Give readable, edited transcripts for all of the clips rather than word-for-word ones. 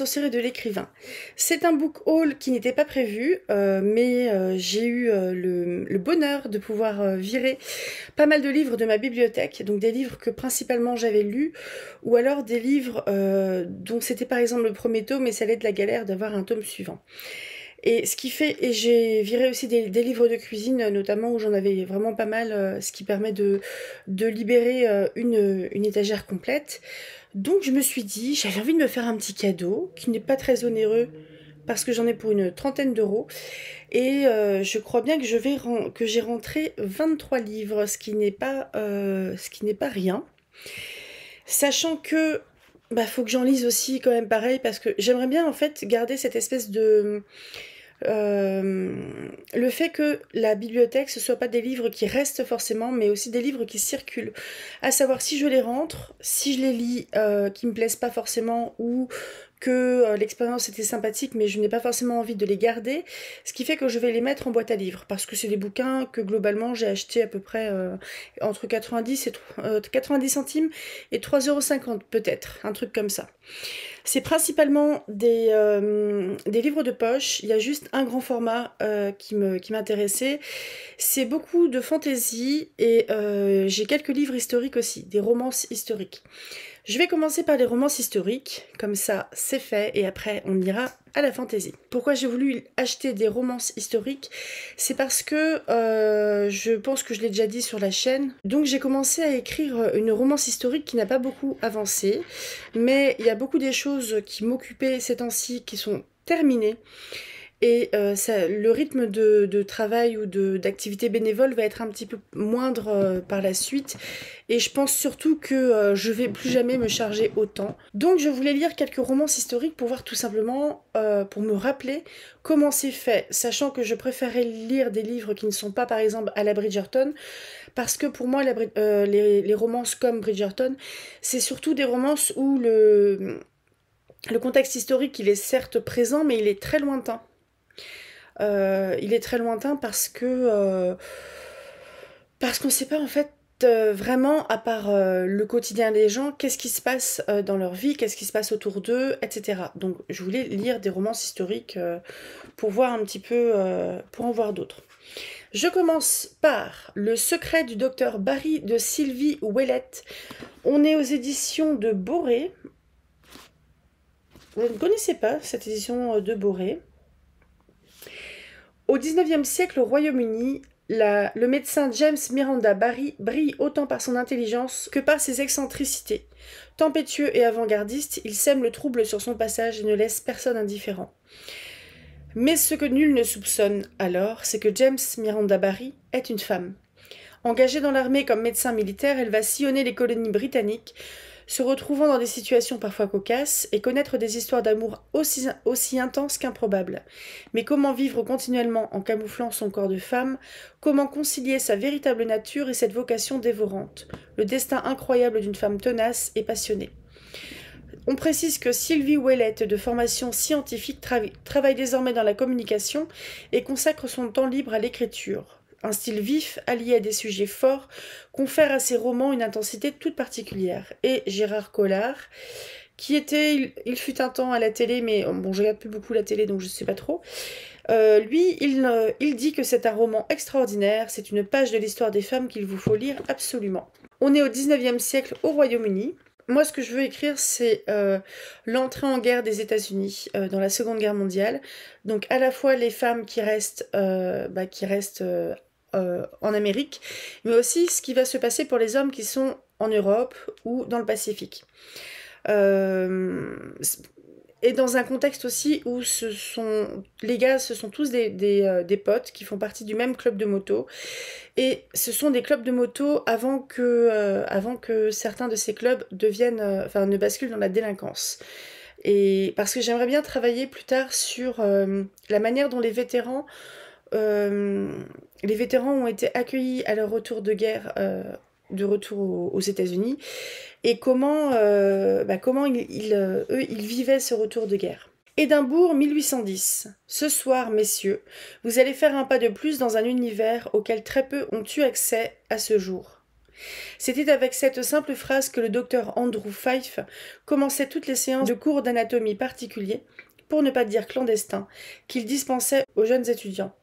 sorcellerie de l'écrivain. C'est un book haul qui n'était pas prévu, mais j'ai eu le bonheur de pouvoir virer pas mal de livres de ma bibliothèque, donc des livres que principalement j'avais lus, ou alors des livres dont c'était par exemple le premier tome, mais ça allait de la galère d'avoir un tome suivant. Et ce qui fait, et j'ai viré aussi des livres de cuisine, notamment où j'en avais vraiment pas mal, ce qui permet de libérer une étagère complète. Donc je me suis dit, j'avais envie de me faire un petit cadeau, qui n'est pas très onéreux, parce que j'en ai pour une trentaine d'euros. Et je crois bien que que j'ai rentré 23 livres, ce qui n'est pas rien. Sachant que faut que j'en lise aussi quand même pareil, parce que j'aimerais bien en fait garder cette espèce de le fait que la bibliothèque, ce soit pas des livres qui restent forcément, mais aussi des livres qui circulent. À savoir si je les rentre, si je les lis, qui me plaisent pas forcément, ou que l'expérience était sympathique, mais je n'ai pas forcément envie de les garder, ce qui fait que je vais les mettre en boîte à livres, parce que c'est des bouquins que globalement j'ai acheté à peu près entre 90 centimes et 3,50 € peut-être, un truc comme ça. C'est principalement des livres de poche. Il y a juste un grand format qui m'intéressait. C'est beaucoup de fantaisie et j'ai quelques livres historiques aussi, des romances historiques. Je vais commencer par les romances historiques, comme ça c'est fait, et après on ira à la fantaisie. Pourquoi j'ai voulu acheter des romances historiques? C'est parce que je pense que je l'ai déjà dit sur la chaîne. Donc j'ai commencé à écrire une romance historique qui n'a pas beaucoup avancé, mais il y a beaucoup des choses qui m'occupaient ces temps-ci qui sont terminées. Et le rythme de travail ou d'activité bénévole va être un petit peu moindre par la suite. Et je pense surtout que je vais plus jamais me charger autant. Donc je voulais lire quelques romances historiques pour voir tout simplement, pour me rappeler comment c'est fait. Sachant que je préférais lire des livres qui ne sont pas par exemple à la Bridgerton. Parce que pour moi, les romances comme Bridgerton, c'est surtout des romances où le contexte historique, il est certes présent, mais il est très lointain. Il est très lointain parce qu'on ne sait pas en fait vraiment, à part le quotidien des gens, qu'est-ce qui se passe dans leur vie, qu'est-ce qui se passe autour d'eux, etc. Donc je voulais lire des romances historiques pour voir un petit peu, pour en voir d'autres. Je commence par Le secret du docteur Barry de Sylvie Ouellette. On est aux éditions de Boré. Je ne connaissais pas cette édition de Boré. Au XIXe siècle, au Royaume-Uni, le médecin James Miranda Barry brille autant par son intelligence que par ses excentricités. Tempétueux et avant-gardiste, il sème le trouble sur son passage et ne laisse personne indifférent. Mais ce que nul ne soupçonne alors, c'est que James Miranda Barry est une femme. Engagée dans l'armée comme médecin militaire, elle va sillonner les colonies britanniques, se retrouvant dans des situations parfois cocasses et connaître des histoires d'amour aussi intenses qu'improbables. Mais comment vivre continuellement en camouflant son corps de femme? Comment concilier sa véritable nature et cette vocation dévorante? Le destin incroyable d'une femme tenace et passionnée. On précise que Sylvie Ouellette, de formation scientifique, travaille désormais dans la communication et consacre son temps libre à l'écriture. Un style vif, allié à des sujets forts, confère à ses romans une intensité toute particulière. Et Gérard Collard, qui était, il fut un temps à la télé, mais bon, je regarde plus beaucoup la télé, donc je sais pas trop. Lui, il dit que c'est un roman extraordinaire, c'est une page de l'histoire des femmes qu'il vous faut lire absolument. On est au 19e siècle au Royaume-Uni. Moi, ce que je veux écrire, c'est l'entrée en guerre des États-Unis dans la Seconde Guerre mondiale. Donc, à la fois les femmes qui restent en Amérique, mais aussi ce qui va se passer pour les hommes qui sont en Europe ou dans le Pacifique. Et dans un contexte aussi où les gars, ce sont tous des potes qui font partie du même club de moto. Et ce sont des clubs de moto avant que certains de ces clubs ne basculent dans la délinquance. Et parce que j'aimerais bien travailler plus tard sur la manière dont les vétérans ont été accueillis à leur retour de guerre, de retour aux États-Unis, et comment eux, ils vivaient ce retour de guerre. Édimbourg 1810. Ce soir, messieurs, vous allez faire un pas de plus dans un univers auquel très peu ont eu accès à ce jour. C'était avec cette simple phrase que le docteur Andrew Fyfe commençait toutes les séances de cours d'anatomie particuliers, pour ne pas dire clandestins, qu'il dispensait aux jeunes étudiants.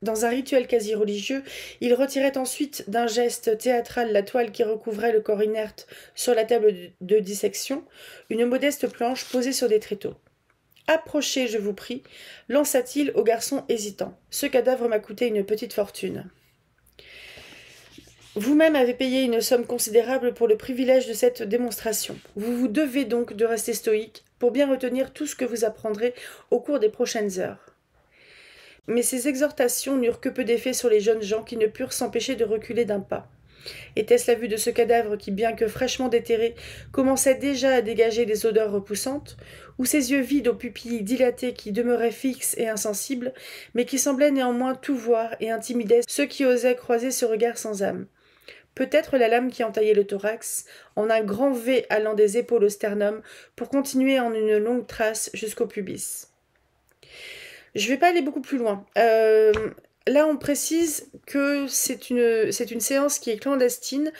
Dans un rituel quasi religieux, il retirait ensuite d'un geste théâtral la toile qui recouvrait le corps inerte sur la table de dissection, une modeste planche posée sur des tréteaux. « Approchez, je vous prie », lança-t-il au garçon hésitant. « Ce cadavre m'a coûté une petite fortune. » Vous-même avez payé une somme considérable pour le privilège de cette démonstration. Vous vous devez donc de rester stoïque pour bien retenir tout ce que vous apprendrez au cours des prochaines heures. Mais ces exhortations n'eurent que peu d'effet sur les jeunes gens qui ne purent s'empêcher de reculer d'un pas. Était-ce la vue de ce cadavre qui, bien que fraîchement déterré, commençait déjà à dégager des odeurs repoussantes, ou ces yeux vides aux pupilles dilatées qui demeuraient fixes et insensibles, mais qui semblaient néanmoins tout voir et intimidaient ceux qui osaient croiser ce regard sans âme? Peut-être la lame qui entaillait le thorax, en un grand V allant des épaules au sternum, pour continuer en une longue trace jusqu'au pubis. Je ne vais pas aller beaucoup plus loin. Là, on précise que c'est une séance qui est clandestine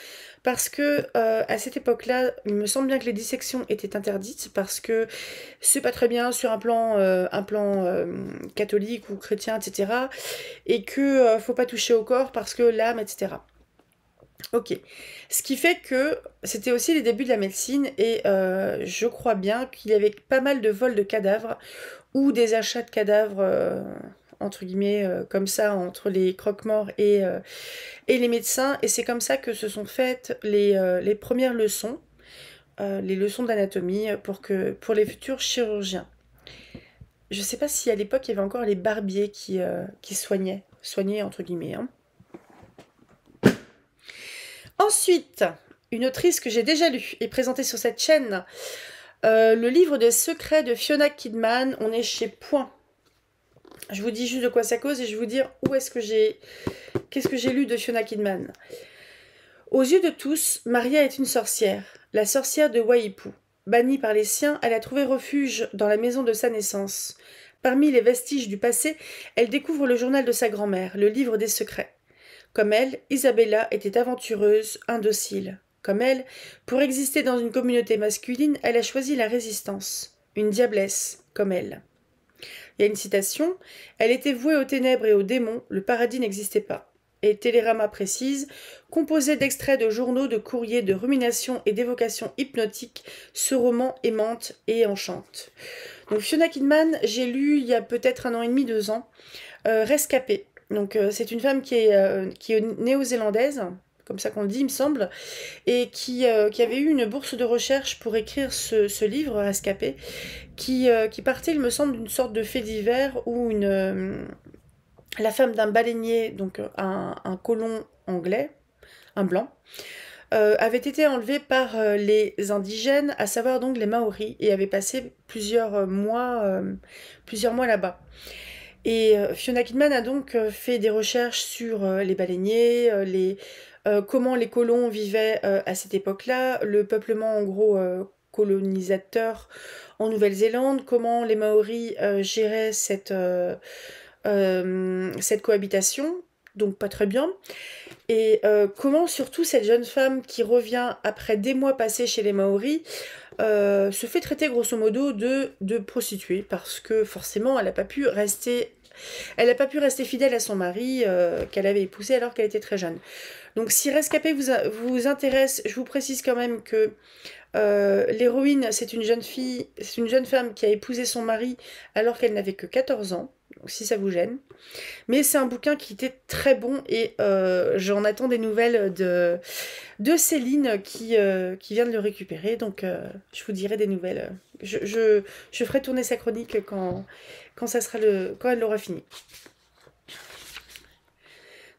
parce que à cette époque-là, il me semble bien que les dissections étaient interdites parce que c'est pas très bien sur un plan catholique ou chrétien, etc. Et que faut pas toucher au corps parce que l'âme, etc. Ok. Ce qui fait que c'était aussi les débuts de la médecine et je crois bien qu'il y avait pas mal de vols de cadavres ou des achats de cadavres, entre guillemets, comme ça, entre les croque-morts et les médecins. Et c'est comme ça que se sont faites les premières leçons, les leçons d'anatomie pour les futurs chirurgiens. Je ne sais pas si à l'époque, il y avait encore les barbiers qui soignaient, entre guillemets. Hein. Ensuite, une autrice que j'ai déjà lue et présentée sur cette chaîne, le livre des secrets de Fiona Kidman, on est chez Point. Je vous dis juste de quoi ça cause et je vais vous dire qu'est-ce que j'ai lu de Fiona Kidman. Aux yeux de tous, Maria est une sorcière, la sorcière de Waipu. Bannie par les siens, elle a trouvé refuge dans la maison de sa naissance. Parmi les vestiges du passé, elle découvre le journal de sa grand-mère, le livre des secrets. Comme elle, Isabella était aventureuse, indocile. Comme elle, pour exister dans une communauté masculine, elle a choisi la résistance. Une diablesse, comme elle. Il y a une citation, « Elle était vouée aux ténèbres et aux démons, le paradis n'existait pas. » Et Télérama précise, composé d'extraits de journaux, de courriers, de ruminations et d'évocations hypnotiques, ce roman aimante et enchante. Donc Fiona Kidman, j'ai lu il y a peut-être 1 an et demi, 2 ans, Rescapée. Donc c'est une femme qui est néo-zélandaise, comme ça qu'on le dit, il me semble, et qui avait eu une bourse de recherche pour écrire ce livre, Rescapé, qui partait, il me semble, d'une sorte de fait divers où la femme d'un baleinier, donc un colon anglais, un blanc, avait été enlevée par les indigènes, à savoir donc les Maoris, et avait passé plusieurs mois là-bas. Et Fiona Kidman a donc fait des recherches sur les baleiniers, comment les colons vivaient à cette époque-là, le peuplement en gros colonisateur en Nouvelle-Zélande, comment les Maoris géraient cette cohabitation, donc pas très bien, et comment surtout cette jeune femme qui revient après des mois passés chez les Maoris se fait traiter grosso modo de prostituée, parce que forcément elle n'a pas pu rester fidèle à son mari qu'elle avait épousé alors qu'elle était très jeune. Donc si Rescapé vous intéresse, je vous précise quand même que l'héroïne, c'est une jeune femme qui a épousé son mari alors qu'elle n'avait que 14 ans, donc si ça vous gêne. Mais c'est un bouquin qui était très bon et j'en attends des nouvelles de Céline qui vient de le récupérer, donc je vous dirai des nouvelles. Je ferai tourner sa chronique quand elle l'aura fini.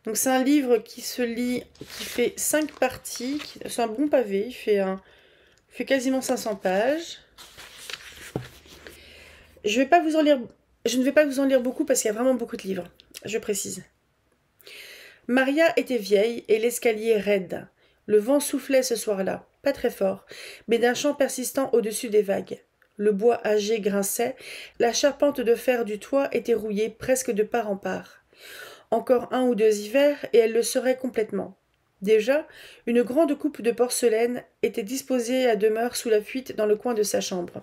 Donc c'est un livre qui se lit, qui fait 5 parties, c'est un bon pavé, il fait quasiment 500 pages. Je ne vais pas vous en lire beaucoup parce qu'il y a vraiment beaucoup de livres, je précise. Maria était vieille et l'escalier raide. Le vent soufflait ce soir-là, pas très fort, mais d'un chant persistant au-dessus des vagues. Le bois âgé grinçait, la charpente de fer du toit était rouillée presque de part en part. Encore 1 ou 2 hivers et elle le serait complètement. Déjà, une grande coupe de porcelaine était disposée à demeure sous la fuite dans le coin de sa chambre.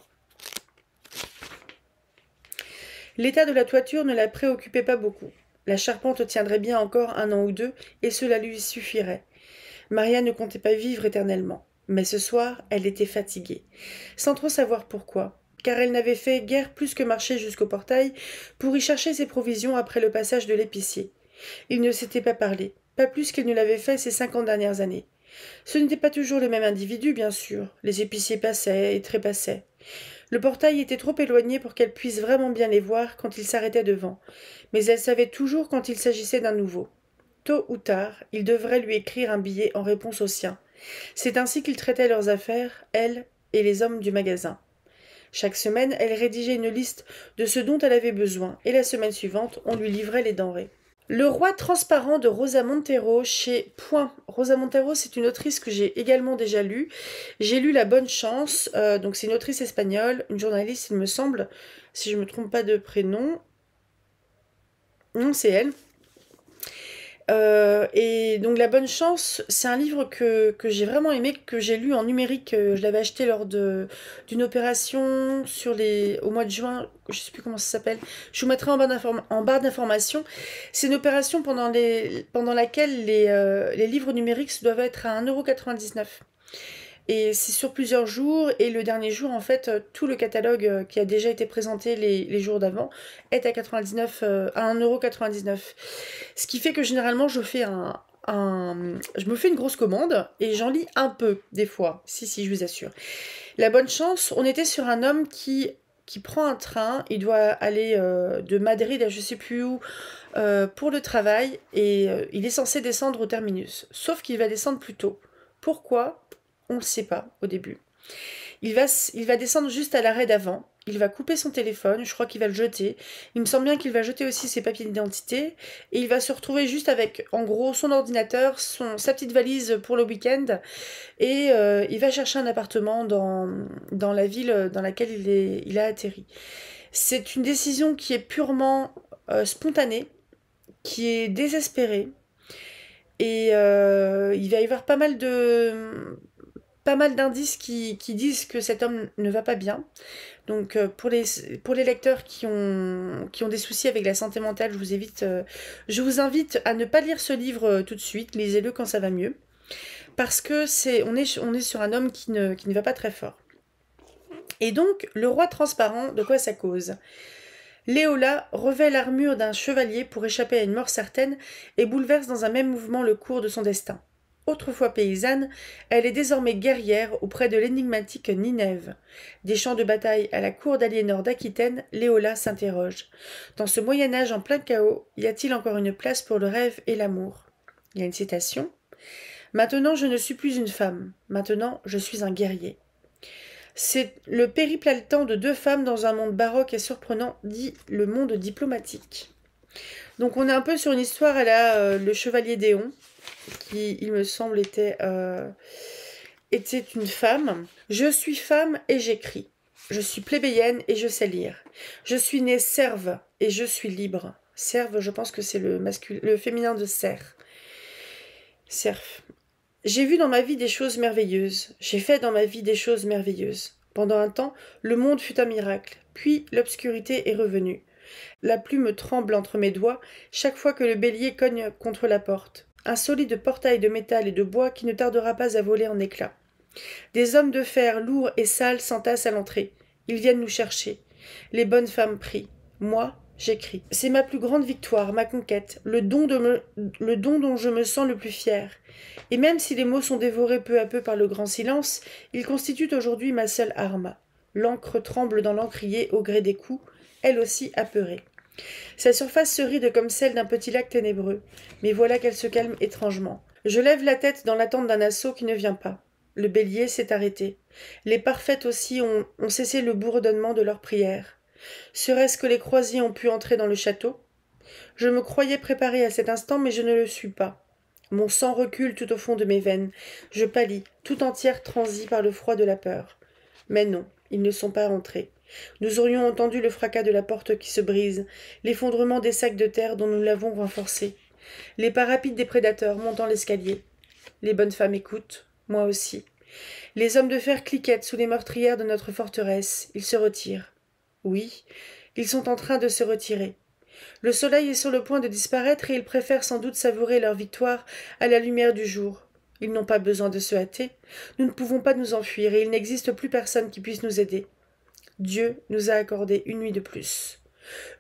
L'état de la toiture ne la préoccupait pas beaucoup. La charpente tiendrait bien encore 1 an ou 2, et cela lui suffirait. Maria ne comptait pas vivre éternellement. Mais ce soir, elle était fatiguée, sans trop savoir pourquoi, car elle n'avait fait guère plus que marcher jusqu'au portail pour y chercher ses provisions après le passage de l'épicier. Ils ne s'étaient pas parlé, pas plus qu'ils ne l'avaient fait ces 50 dernières années. Ce n'était pas toujours le même individu, bien sûr. Les épiciers passaient et trépassaient. Le portail était trop éloigné pour qu'elle puisse vraiment bien les voir quand ils s'arrêtaient devant, mais elle savait toujours quand il s'agissait d'un nouveau. Tôt ou tard, il devrait lui écrire un billet en réponse au sien. C'est ainsi qu'ils traitaient leurs affaires, elle et les hommes du magasin. Chaque semaine, elle rédigeait une liste de ce dont elle avait besoin, et la semaine suivante, on lui livrait les denrées. Le roi transparent de Rosa Montero chez Point. Rosa Montero, c'est une autrice que j'ai également déjà lue. J'ai lu La Bonne Chance, donc c'est une autrice espagnole, une journaliste, il me semble, si je ne me trompe pas de prénom. Non, c'est elle. Et donc La Bonne Chance, c'est un livre que j'ai vraiment aimé, que j'ai lu en numérique. Je l'avais acheté lors d'une opération au mois de juin, je ne sais plus comment ça s'appelle. Je vous mettrai en barre d'information. C'est une opération pendant laquelle les livres numériques doivent être à 1,99 €. Et c'est sur plusieurs jours, et le dernier jour, en fait, tout le catalogue qui a déjà été présenté les jours d'avant est à 1,99 €. Ce qui fait que généralement, je me fais une grosse commande, et j'en lis un peu, des fois. Si, je vous assure. La Bonne Chance, on était sur un homme qui prend un train, il doit aller de Madrid à je sais plus où, pour le travail, et il est censé descendre au terminus. Sauf qu'il va descendre plus tôt. Pourquoi ? On ne le sait pas au début. Il va descendre juste à l'arrêt d'avant. Il va couper son téléphone, je crois qu'il va le jeter. Il me semble bien qu'il va jeter aussi ses papiers d'identité. Et il va se retrouver juste avec, en gros, son ordinateur, sa petite valise pour le week-end. Et il va chercher un appartement dans la ville dans laquelle il a atterri. C'est une décision qui est purement spontanée, qui est désespérée. Et il va y avoir pas mal d'indices qui disent que cet homme ne va pas bien. Donc pour les lecteurs qui ont des soucis avec la santé mentale, je vous invite à ne pas lire ce livre tout de suite, lisez-le quand ça va mieux. Parce que on est sur un homme qui ne va pas très fort. Et donc, le roi transparent, de quoi ça cause ? Léola revêt l'armure d'un chevalier pour échapper à une mort certaine et bouleverse dans un même mouvement le cours de son destin. Autrefois paysanne, elle est désormais guerrière auprès de l'énigmatique Ninève. Des champs de bataille à la cour d'Aliénor d'Aquitaine, Léola s'interroge. Dans ce Moyen-Âge en plein chaos, y a-t-il encore une place pour le rêve et l'amour ? Il y a une citation. « Maintenant je ne suis plus une femme, maintenant je suis un guerrier. » C'est le périple haletant de deux femmes dans un monde baroque et surprenant, dit le monde diplomatique. Donc on est un peu sur une histoire à la le chevalier d'Éon, qui, il me semble, était une femme. « Je suis femme et j'écris. Je suis plébéienne et je sais lire. Je suis née serve et je suis libre. » Serve, je pense que c'est le féminin de serf. Serf. J'ai vu dans ma vie des choses merveilleuses. J'ai fait dans ma vie des choses merveilleuses. Pendant un temps, le monde fut un miracle. Puis l'obscurité est revenue. La plume tremble entre mes doigts chaque fois que le bélier cogne contre la porte. Un solide portail de métal et de bois qui ne tardera pas à voler en éclats. Des hommes de fer lourds et sales s'entassent à l'entrée. Ils viennent nous chercher. Les bonnes femmes prient. Moi, j'écris. C'est ma plus grande victoire, ma conquête, le don dont je me sens le plus fier. Et même si les mots sont dévorés peu à peu par le grand silence, ils constituent aujourd'hui ma seule arme. L'encre tremble dans l'encrier au gré des coups, elle aussi apeurée. Sa surface se ride comme celle d'un petit lac ténébreux, mais voilà qu'elle se calme étrangement. Je lève la tête dans l'attente d'un assaut qui ne vient pas. Le bélier s'est arrêté. Les parfaites aussi ont cessé le bourdonnement de leurs prières. Serait-ce que les croisiers ont pu entrer dans le château ? Je me croyais préparée à cet instant, mais je ne le suis pas. Mon sang recule tout au fond de mes veines. Je pâlis, tout entière transie par le froid de la peur. Mais non, ils ne sont pas entrés. Nous aurions entendu le fracas de la porte qui se brise, l'effondrement des sacs de terre dont nous l'avons renforcé, les pas rapides des prédateurs montant l'escalier. Les bonnes femmes écoutent, moi aussi. Les hommes de fer cliquettent sous les meurtrières de notre forteresse. Ils se retirent. Oui, ils sont en train de se retirer. Le soleil est sur le point de disparaître et ils préfèrent sans doute savourer leur victoire à la lumière du jour. Ils n'ont pas besoin de se hâter. Nous ne pouvons pas nous enfuir et il n'existe plus personne qui puisse nous aider. Dieu nous a accordé une nuit de plus.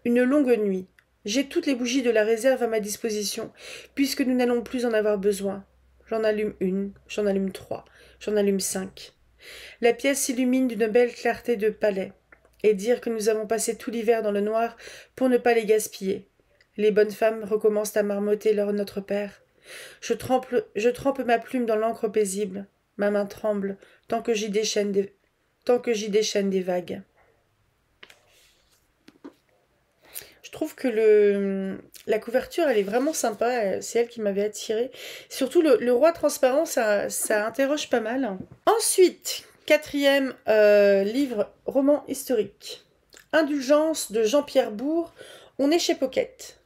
Une longue nuit. J'ai toutes les bougies de la réserve à ma disposition, puisque nous n'allons plus en avoir besoin. J'en allume une, j'en allume 3, j'en allume 5. La pièce s'illumine d'une belle clarté de palais. Et dire que nous avons passé tout l'hiver dans le noir pour ne pas les gaspiller. Les bonnes femmes recommencent à marmotter leur Notre Père. Je trempe ma plume dans l'encre paisible. Ma main tremble tant que j'y déchaîne des vagues. Je trouve que la couverture, elle est vraiment sympa. C'est elle qui m'avait attirée. Surtout le roi transparent, ça interroge pas mal. Ensuite, quatrième livre, roman historique. Indulgence de Jean-Pierre Bourg. On est chez Pocket.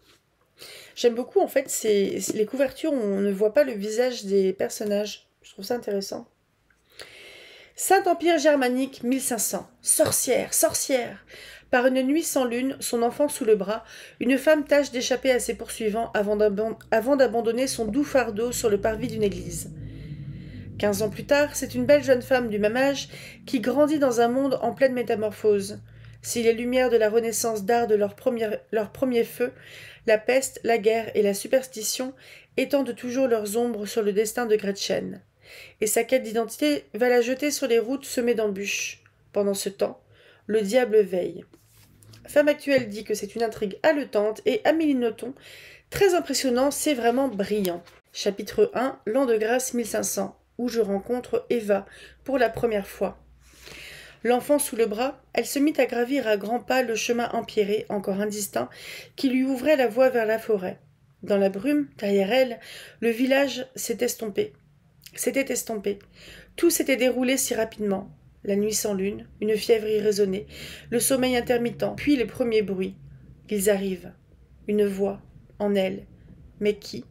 J'aime beaucoup, en fait, les couvertures où on ne voit pas le visage des personnages. Je trouve ça intéressant. Saint-Empire germanique 1500. Sorcière, sorcière. Par une nuit sans lune, son enfant sous le bras, une femme tâche d'échapper à ses poursuivants avant d'abandonner son doux fardeau sur le parvis d'une église. 15 ans plus tard, c'est une belle jeune femme du même âge qui grandit dans un monde en pleine métamorphose. Si les lumières de la Renaissance dardent leur premier feu, la peste, la guerre et la superstition étendent toujours leurs ombres sur le destin de Gretchen. Et sa quête d'identité va la jeter sur les routes semées d'embûches. Pendant ce temps, le diable veille. Femme Actuelle dit que c'est une intrigue haletante et Amélie Nothomb, très impressionnant, c'est vraiment brillant. Chapitre 1, L'an de grâce 1500, où je rencontre Eva pour la première fois. L'enfant sous le bras, elle se mit à gravir à grands pas le chemin empierré, encore indistinct, qui lui ouvrait la voie vers la forêt. Dans la brume, derrière elle, le village s'était estompé. Tout s'était déroulé si rapidement. La nuit sans lune, une fièvre irraisonnée, le sommeil intermittent, puis les premiers bruits. Ils arrivent. Une voix, en elle. Mais qui ?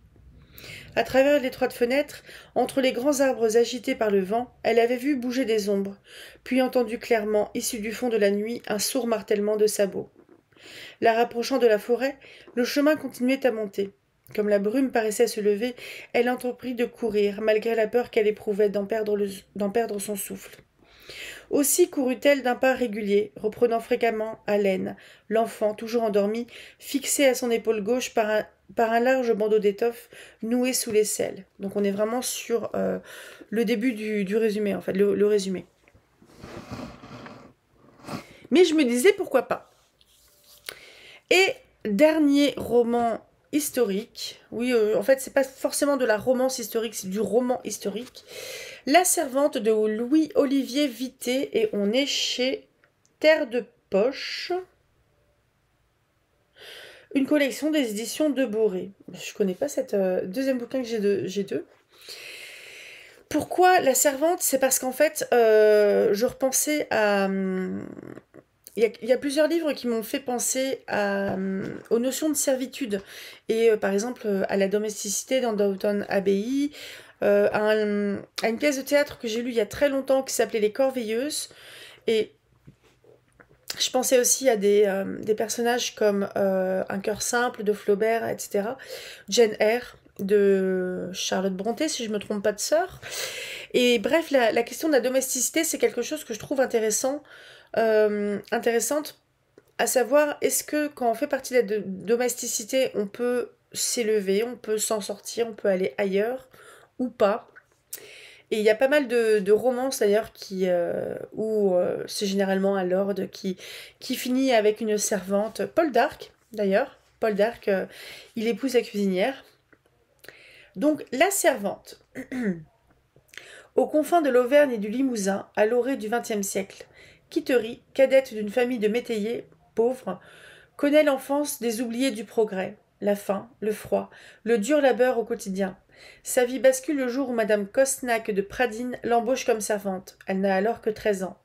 À travers l'étroite fenêtre, entre les grands arbres agités par le vent, elle avait vu bouger des ombres, puis entendu clairement, issu du fond de la nuit, un sourd martèlement de sabots. La rapprochant de la forêt, le chemin continuait à monter. Comme la brume paraissait se lever, elle entreprit de courir, malgré la peur qu'elle éprouvait d'en perdre son souffle. Aussi courut-elle d'un pas régulier, reprenant fréquemment haleine, l'enfant, toujours endormi, fixé à son épaule gauche par un large bandeau d'étoffe noué sous l'aisselle. Donc on est vraiment sur le début du résumé, en fait, le résumé. Mais je me disais pourquoi pas. Et dernier roman historique, oui, en fait c'est pas forcément de la romance historique, c'est du roman historique. La Servante de Louis-Olivier Vité, et on est chez Terre de Poche. Une collection des éditions de Boré. Je connais pas cette deuxième bouquin que j'ai deux. Pourquoi La Servante ? C'est parce qu'en fait, je repensais à... Il y a plusieurs livres qui m'ont fait penser aux notions de servitude. Et par exemple, à la domesticité dans Downton Abbey, à une pièce de théâtre que j'ai lue il y a très longtemps qui s'appelait Les Corveilleuses. Et je pensais aussi à des personnages comme Un cœur simple de Flaubert, etc. Jane Eyre de Charlotte Brontë, si je ne me trompe pas de sœur. Et bref, la question de la domesticité, c'est quelque chose que je trouve intéressante, à savoir, est-ce que quand on fait partie de la domesticité, on peut s'élever, on peut s'en sortir, on peut aller ailleurs ou pas. Et il y a pas mal de romances d'ailleurs où c'est généralement un lord qui finit avec une servante. Paul Darc d'ailleurs. Paul Darc, il épouse la cuisinière. Donc la servante. Aux confins de l'Auvergne et du Limousin, à l'orée du XXe siècle, Quitterie, cadette d'une famille de métayers, pauvres, connaît l'enfance des oubliés du progrès, la faim, le froid, le dur labeur au quotidien. Sa vie bascule le jour où Madame Cosnac de Pradines l'embauche comme servante. Elle n'a alors que 13 ans.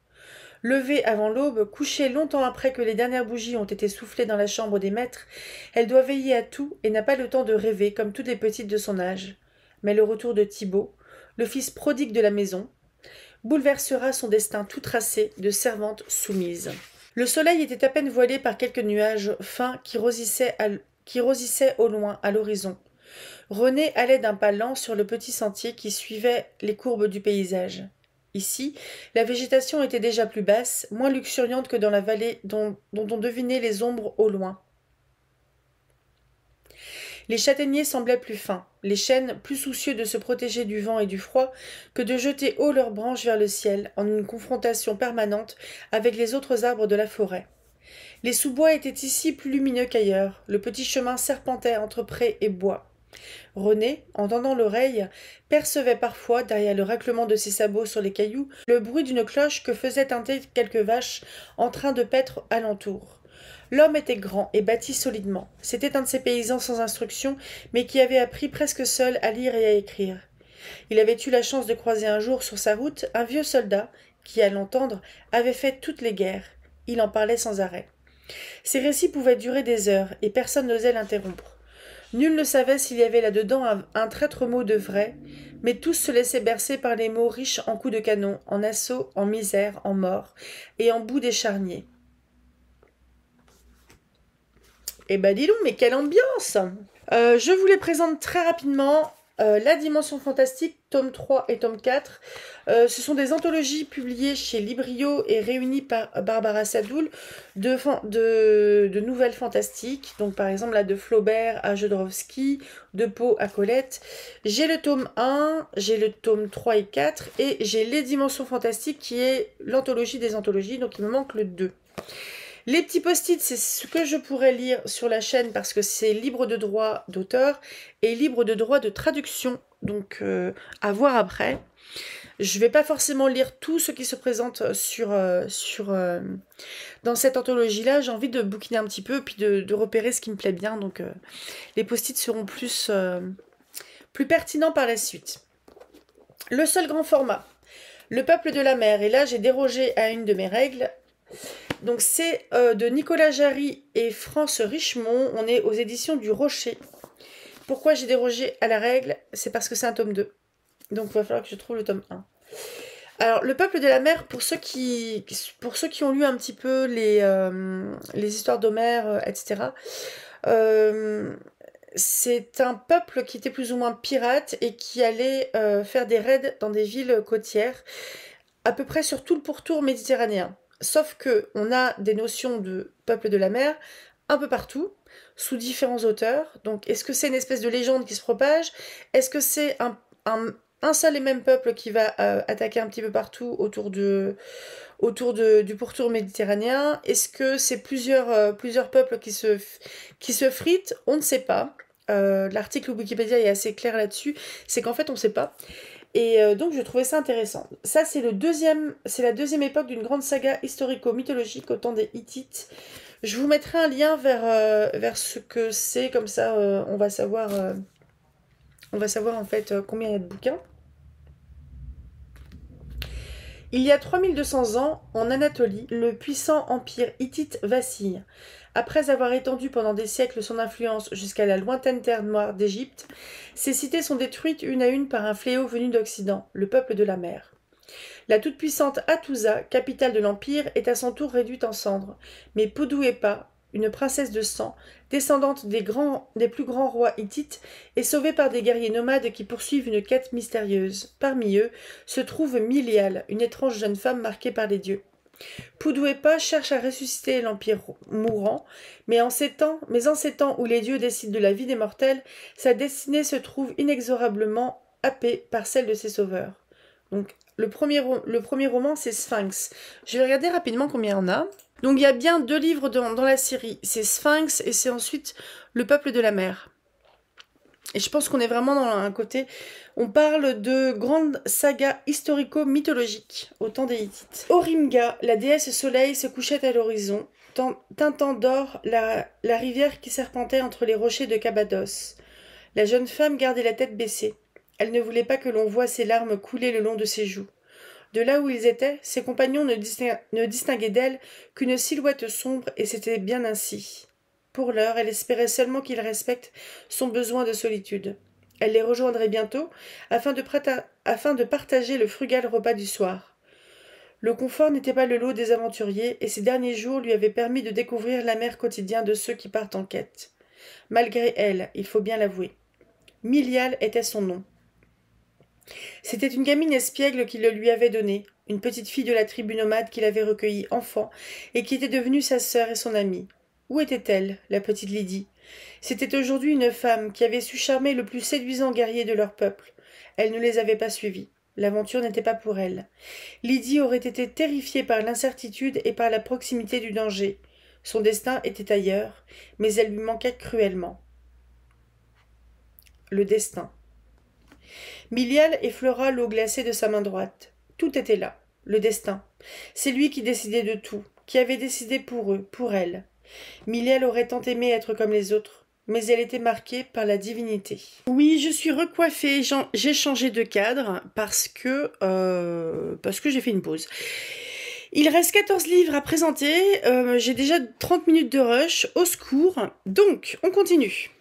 Levée avant l'aube, couchée longtemps après que les dernières bougies ont été soufflées dans la chambre des maîtres, elle doit veiller à tout et n'a pas le temps de rêver comme toutes les petites de son âge. Mais le retour de Thibaut, le fils prodigue de la maison, bouleversera son destin tout tracé de servante soumise. Le soleil était à peine voilé par quelques nuages fins qui rosissaient au loin, à l'horizon. René allait d'un pas lent sur le petit sentier qui suivait les courbes du paysage. Ici, la végétation était déjà plus basse, moins luxuriante que dans la vallée dont on devinait les ombres au loin. Les châtaigniers semblaient plus fins, les chênes plus soucieux de se protéger du vent et du froid que de jeter haut leurs branches vers le ciel, en une confrontation permanente avec les autres arbres de la forêt. Les sous-bois étaient ici plus lumineux qu'ailleurs, le petit chemin serpentait entre prés et bois. René, en tendant l'oreille, percevait parfois, derrière le raclement de ses sabots sur les cailloux, le bruit d'une cloche que faisaient tinter quelques vaches en train de paître alentour. L'homme était grand et bâti solidement. C'était un de ces paysans sans instruction, mais qui avait appris presque seul à lire et à écrire. Il avait eu la chance de croiser un jour sur sa route un vieux soldat qui, à l'entendre, avait fait toutes les guerres. Il en parlait sans arrêt. Ces récits pouvaient durer des heures, et personne n'osait l'interrompre. Nul ne savait s'il y avait là-dedans un traître mot de vrai, mais tous se laissaient bercer par les mots riches en coups de canon, en assauts, en misère, en mort, et en bout des charniers. Eh ben dis donc, mais quelle ambiance! Je vous les présente très rapidement. La Dimension Fantastique, tome 3 et tome 4. Ce sont des anthologies publiées chez Librio et réunies par Barbara Sadoul de nouvelles fantastiques. Donc par exemple là de Flaubert à Jodorowsky, de Poe à Colette. J'ai le tome 1, j'ai le tome 3 et 4 et j'ai Les Dimensions Fantastiques qui est l'anthologie des anthologies, donc il me manque le 2. Les petits post-it, c'est ce que je pourrais lire sur la chaîne parce que c'est libre de droit d'auteur et libre de droit de traduction, donc à voir après. Je ne vais pas forcément lire tout ce qui se présente dans cette anthologie-là. J'ai envie de bouquiner un petit peu puis de repérer ce qui me plaît bien, donc les post-it seront plus pertinents par la suite. Le seul grand format, Le Peuple de la Mer, et là j'ai dérogé à une de mes règles. Donc c'est de Nicolas Jarry et France Richemont. On est aux éditions du Rocher. Pourquoi j'ai dérogé à la règle? C'est parce que c'est un tome 2. Donc il va falloir que je trouve le tome 1. Alors, Le Peuple de la Mer, pour ceux qui ont lu un petit peu les histoires d'Homère, etc., c'est un peuple qui était plus ou moins pirate et qui allait faire des raids dans des villes côtières, à peu près sur tout le pourtour méditerranéen. Sauf que on a des notions de peuple de la mer un peu partout, sous différents auteurs. Donc, est-ce que c'est une espèce de légende qui se propage? Est-ce que c'est un seul et même peuple qui va attaquer un petit peu partout autour du pourtour méditerranéen? Est-ce que c'est plusieurs peuples qui se fritent? On ne sait pas. L'article Wikipédia est assez clair là-dessus. C'est qu'en fait, on ne sait pas. Et donc je trouvais ça intéressant. Ça c'est la deuxième époque d'une grande saga historico-mythologique au temps des Hittites. Je vous mettrai un lien vers ce que c'est, comme ça on va savoir en fait combien il y a de bouquins. Il y a 3200 ans, en Anatolie, le puissant empire hittite vacille. Après avoir étendu pendant des siècles son influence jusqu'à la lointaine terre noire d'Égypte, ces cités sont détruites une à une par un fléau venu d'Occident, le peuple de la mer. La toute-puissante Hattusa, capitale de l'empire, est à son tour réduite en cendres, mais Puduepa, une princesse de sang, descendante des plus grands rois hittites, est sauvée par des guerriers nomades qui poursuivent une quête mystérieuse. Parmi eux se trouve Milial, une étrange jeune femme marquée par les dieux. Puduepa cherche à ressusciter l'empire mourant, mais en ces temps où les dieux décident de la vie des mortels, sa destinée se trouve inexorablement happée par celle de ses sauveurs. Donc, le premier roman, c'est Sphinx. Je vais regarder rapidement combien il y en a. Donc, il y a bien 2 livres dans la série. C'est Sphinx et c'est ensuite Le Peuple de la Mer. Et je pense qu'on est vraiment dans un côté... On parle de grandes sagas historico-mythologiques au temps des Hittites. Orimga, la déesse soleil, se couchait à l'horizon, teintant d'or la rivière qui serpentait entre les rochers de Cabados. La jeune femme gardait la tête baissée. Elle ne voulait pas que l'on voie ses larmes couler le long de ses joues. De là où ils étaient, ses compagnons ne distinguaient d'elle qu'une silhouette sombre, et c'était bien ainsi. Pour l'heure, elle espérait seulement qu'il respecte son besoin de solitude. Elle les rejoindrait bientôt, afin de partager le frugal repas du soir. Le confort n'était pas le lot des aventuriers, et ces derniers jours lui avaient permis de découvrir l'amer quotidien de ceux qui partent en quête. Malgré elle, il faut bien l'avouer. Milial était son nom. C'était une gamine espiègle qui le lui avait donné, une petite fille de la tribu nomade qu'il avait recueillie enfant, et qui était devenue sa sœur et son amie. Où était-elle, la petite Lydie? C'était aujourd'hui une femme qui avait su charmer le plus séduisant guerrier de leur peuple. Elle ne les avait pas suivis. L'aventure n'était pas pour elle. Lydie aurait été terrifiée par l'incertitude et par la proximité du danger. Son destin était ailleurs, mais elle lui manquait cruellement. Le destin. Milial effleura l'eau glacée de sa main droite. Tout était là. Le destin. C'est lui qui décidait de tout, qui avait décidé pour eux, pour elle. Milial aurait tant aimé être comme les autres, mais elle était marquée par la divinité. Oui, je suis recoiffée, j'ai changé de cadre parce que j'ai fait une pause. Il reste 14 livres à présenter, j'ai déjà 30 minutes de rush, au secours. Donc, on continue.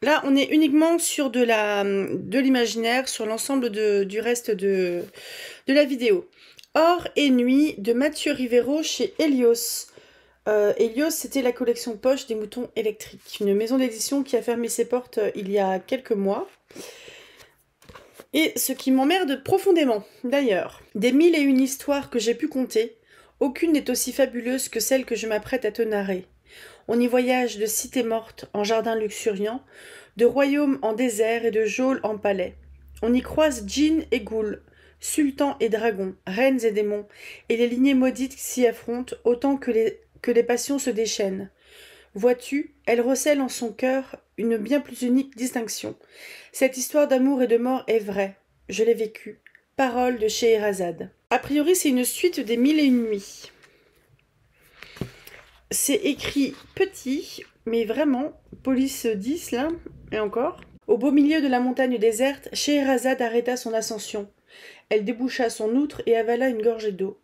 Là, on est uniquement sur de l'imaginaire, sur l'ensemble du reste de la vidéo. Or et nuit de Mathieu Rivero chez Helios. Helios, c'était la collection poche des moutons électriques, une maison d'édition qui a fermé ses portes il y a quelques mois. Et ce qui m'emmerde profondément, d'ailleurs. Des 1001 histoires que j'ai pu compter, aucune n'est aussi fabuleuse que celle que je m'apprête à te narrer. On y voyage de cités mortes en jardins luxuriants, de royaumes en désert et de geôles en palais. On y croise djinns et ghouls, sultans et dragons, reines et démons, et les lignées maudites s'y affrontent autant que les passions se déchaînent. Vois-tu, elle recèle en son cœur une bien plus unique distinction. Cette histoire d'amour et de mort est vraie. Je l'ai vécue. Parole de Scheherazade. A priori, c'est une suite des 1001 nuits. C'est écrit petit, mais vraiment, police 10 là, et encore. Au beau milieu de la montagne déserte, Scheherazade arrêta son ascension. Elle déboucha son outre et avala une gorgée d'eau.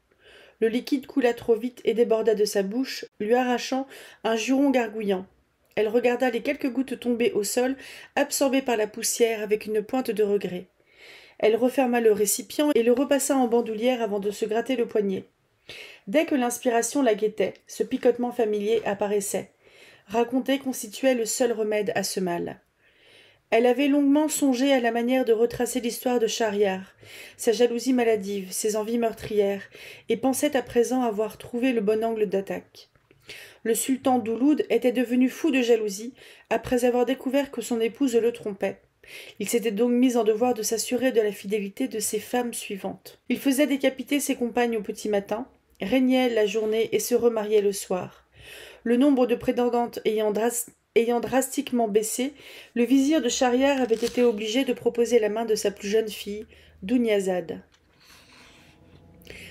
Le liquide coula trop vite et déborda de sa bouche, lui arrachant un juron gargouillant. Elle regarda les quelques gouttes tombées au sol, absorbées par la poussière, avec une pointe de regret. Elle referma le récipient et le repassa en bandoulière avant de se gratter le poignet. Dès que l'inspiration la guettait, ce picotement familier apparaissait. Raconter constituait le seul remède à ce mal. Elle avait longuement songé à la manière de retracer l'histoire de Schahriar, sa jalousie maladive, ses envies meurtrières, et pensait à présent avoir trouvé le bon angle d'attaque. Le sultan d'Ouloud était devenu fou de jalousie après avoir découvert que son épouse le trompait. Il s'était donc mis en devoir de s'assurer de la fidélité de ses femmes suivantes. Il faisait décapiter ses compagnes au petit matin, régnait la journée et se remariait le soir. Le nombre de prétendantes ayant drastiquement baissé, le vizir de Schahriar avait été obligé de proposer la main de sa plus jeune fille, Dunyazad.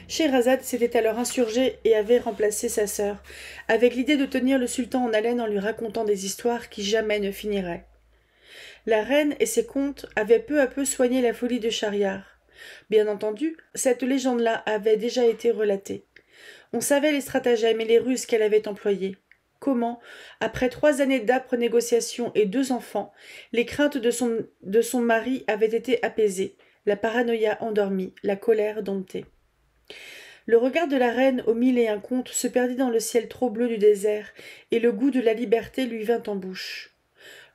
Scheherazade s'était alors insurgée et avait remplacé sa sœur, avec l'idée de tenir le sultan en haleine en lui racontant des histoires qui jamais ne finiraient. La reine et ses contes avaient peu à peu soigné la folie de Schahriar. Bien entendu, cette légende-là avait déjà été relatée. On savait les stratagèmes et les ruses qu'elle avait employés. Comment, après 3 années d'âpres négociations et 2 enfants, les craintes de son mari avaient été apaisées, la paranoïa endormie, la colère domptée. Le regard de la reine aux 1001 contes se perdit dans le ciel trop bleu du désert, et le goût de la liberté lui vint en bouche.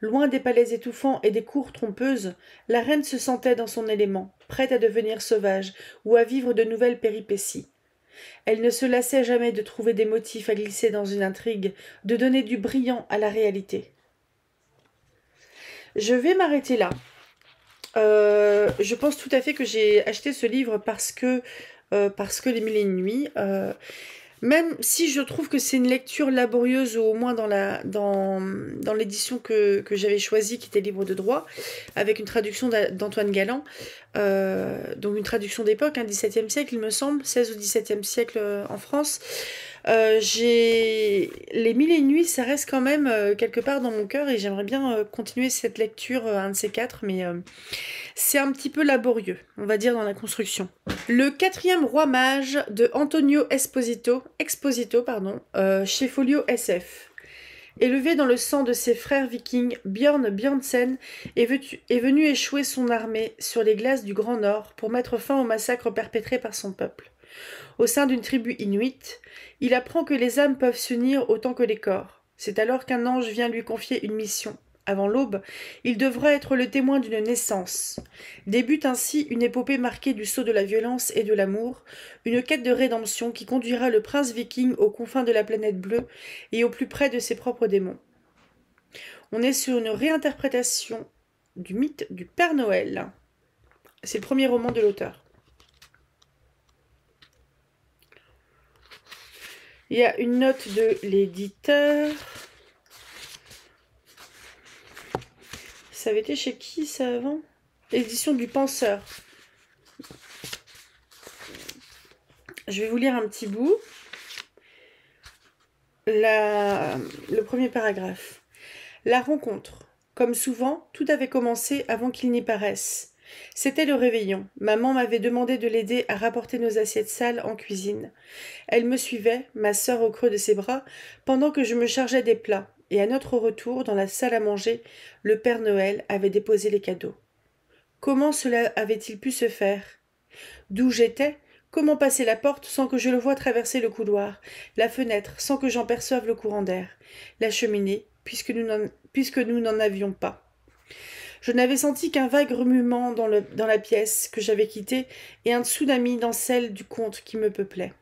Loin des palais étouffants et des cours trompeuses, la reine se sentait dans son élément, prête à devenir sauvage ou à vivre de nouvelles péripéties. Elle ne se lassait jamais de trouver des motifs à glisser dans une intrigue, de donner du brillant à la réalité. Je vais m'arrêter là. Je pense tout à fait que j'ai acheté ce livre parce que les 1001 nuits, même si je trouve que c'est une lecture laborieuse, ou au moins dans l'édition que j'avais choisie, qui était libre de droit, avec une traduction d'Antoine Galland, donc une traduction d'époque, XVIIe siècle il me semble, XVI ou XVIIe siècle en France. Les 1001 nuits, ça reste quand même quelque part dans mon cœur, et j'aimerais bien continuer cette lecture, un de ces quatre, mais c'est un petit peu laborieux, on va dire, dans la construction. Le 4e roi mage de Antonio Exposito, chez Folio SF. Élevé dans le sang de ses frères vikings, Björn Björnsen est venu échouer son armée sur les glaces du Grand Nord pour mettre fin au massacre perpétré par son peuple. Au sein d'une tribu inuite, il apprend que les âmes peuvent s'unir autant que les corps. C'est alors qu'un ange vient lui confier une mission. Avant l'aube, il devra être le témoin d'une naissance. Débute ainsi une épopée marquée du sceau de la violence et de l'amour, une quête de rédemption qui conduira le prince viking aux confins de la planète bleue et au plus près de ses propres démons. On est sur une réinterprétation du mythe du Père Noël. C'est le premier roman de l'auteur. Il y a une note de l'éditeur. Ça avait été chez qui ça avant? L'édition du Penseur. Je vais vous lire un petit bout. Le premier paragraphe. La rencontre. Comme souvent, tout avait commencé avant qu'il n'y paraisse. C'était le réveillon. Maman m'avait demandé de l'aider à rapporter nos assiettes sales en cuisine. Elle me suivait, ma sœur au creux de ses bras, pendant que je me chargeais des plats, et à notre retour dans la salle à manger, le Père Noël avait déposé les cadeaux. Comment cela avait-il pu se faire? D'où j'étais, comment passer la porte sans que je le voie traverser le couloir, la fenêtre sans que j'en perçoive le courant d'air, la cheminée, puisque nous n'en avions pas. Je n'avais senti qu'un vague remuement dans la pièce que j'avais quittée et un tsunami dans celle du conte qui me peuplait.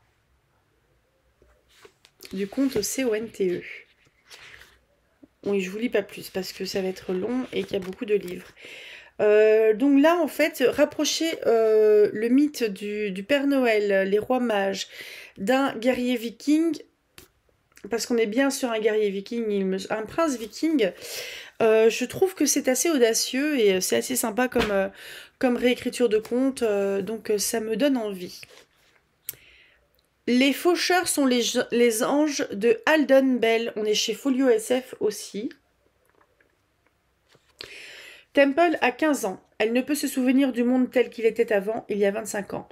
Du conte C-O-N-T-E. Oui, je vous lis pas plus parce que ça va être long et qu'il y a beaucoup de livres. Donc là, en fait, rapprocher le mythe du Père Noël, les rois mages, d'un guerrier viking, parce qu'on est bien sur un guerrier viking, un prince viking, je trouve que c'est assez audacieux et c'est assez sympa comme réécriture de conte, donc ça me donne envie. Les faucheurs sont les anges de Alden Bell. On est chez Folio SF aussi. Temple a 15 ans. Elle ne peut se souvenir du monde tel qu'il était avant, il y a 25 ans.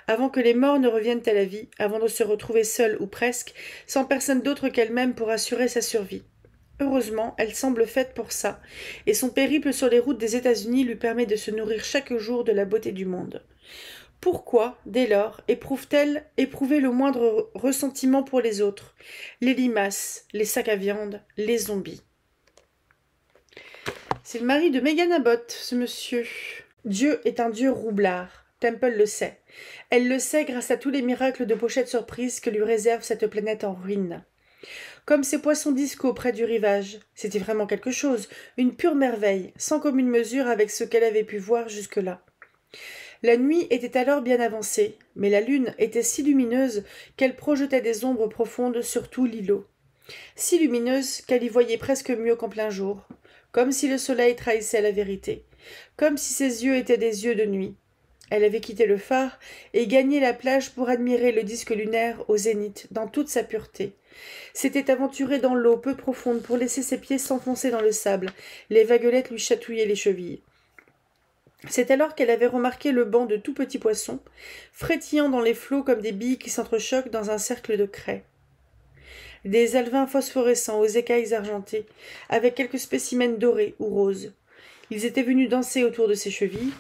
Avant que les morts ne reviennent à la vie, avant de se retrouver seule ou presque, sans personne d'autre qu'elle-même pour assurer sa survie. Heureusement, elle semble faite pour ça, et son périple sur les routes des États-Unis lui permet de se nourrir chaque jour de la beauté du monde. Pourquoi, dès lors, éprouve-t-elle éprouver le moindre ressentiment pour les autres, les limaces, les sacs à viande, les zombies? C'est le mari de Megan Abbott, ce monsieur. Dieu est un dieu roublard. Temple le sait. Elle le sait grâce à tous les miracles de pochettes surprises que lui réserve cette planète en ruine. Comme ces poissons disco près du rivage. C'était vraiment quelque chose, une pure merveille, sans commune mesure avec ce qu'elle avait pu voir jusque-là. La nuit était alors bien avancée, mais la lune était si lumineuse qu'elle projetait des ombres profondes sur tout l'îlot. Si lumineuse qu'elle y voyait presque mieux qu'en plein jour, comme si le soleil trahissait la vérité, comme si ses yeux étaient des yeux de nuit. Elle avait quitté le phare et gagné la plage pour admirer le disque lunaire au zénith dans toute sa pureté. S'était aventurée dans l'eau peu profonde pour laisser ses pieds s'enfoncer dans le sable, les vaguelettes lui chatouillaient les chevilles. C'est alors qu'elle avait remarqué le banc de tout petits poissons, frétillant dans les flots comme des billes qui s'entrechoquent dans un cercle de craie. Des alevins phosphorescents aux écailles argentées, avec quelques spécimens dorés ou roses. Ils étaient venus danser autour de ses chevilles,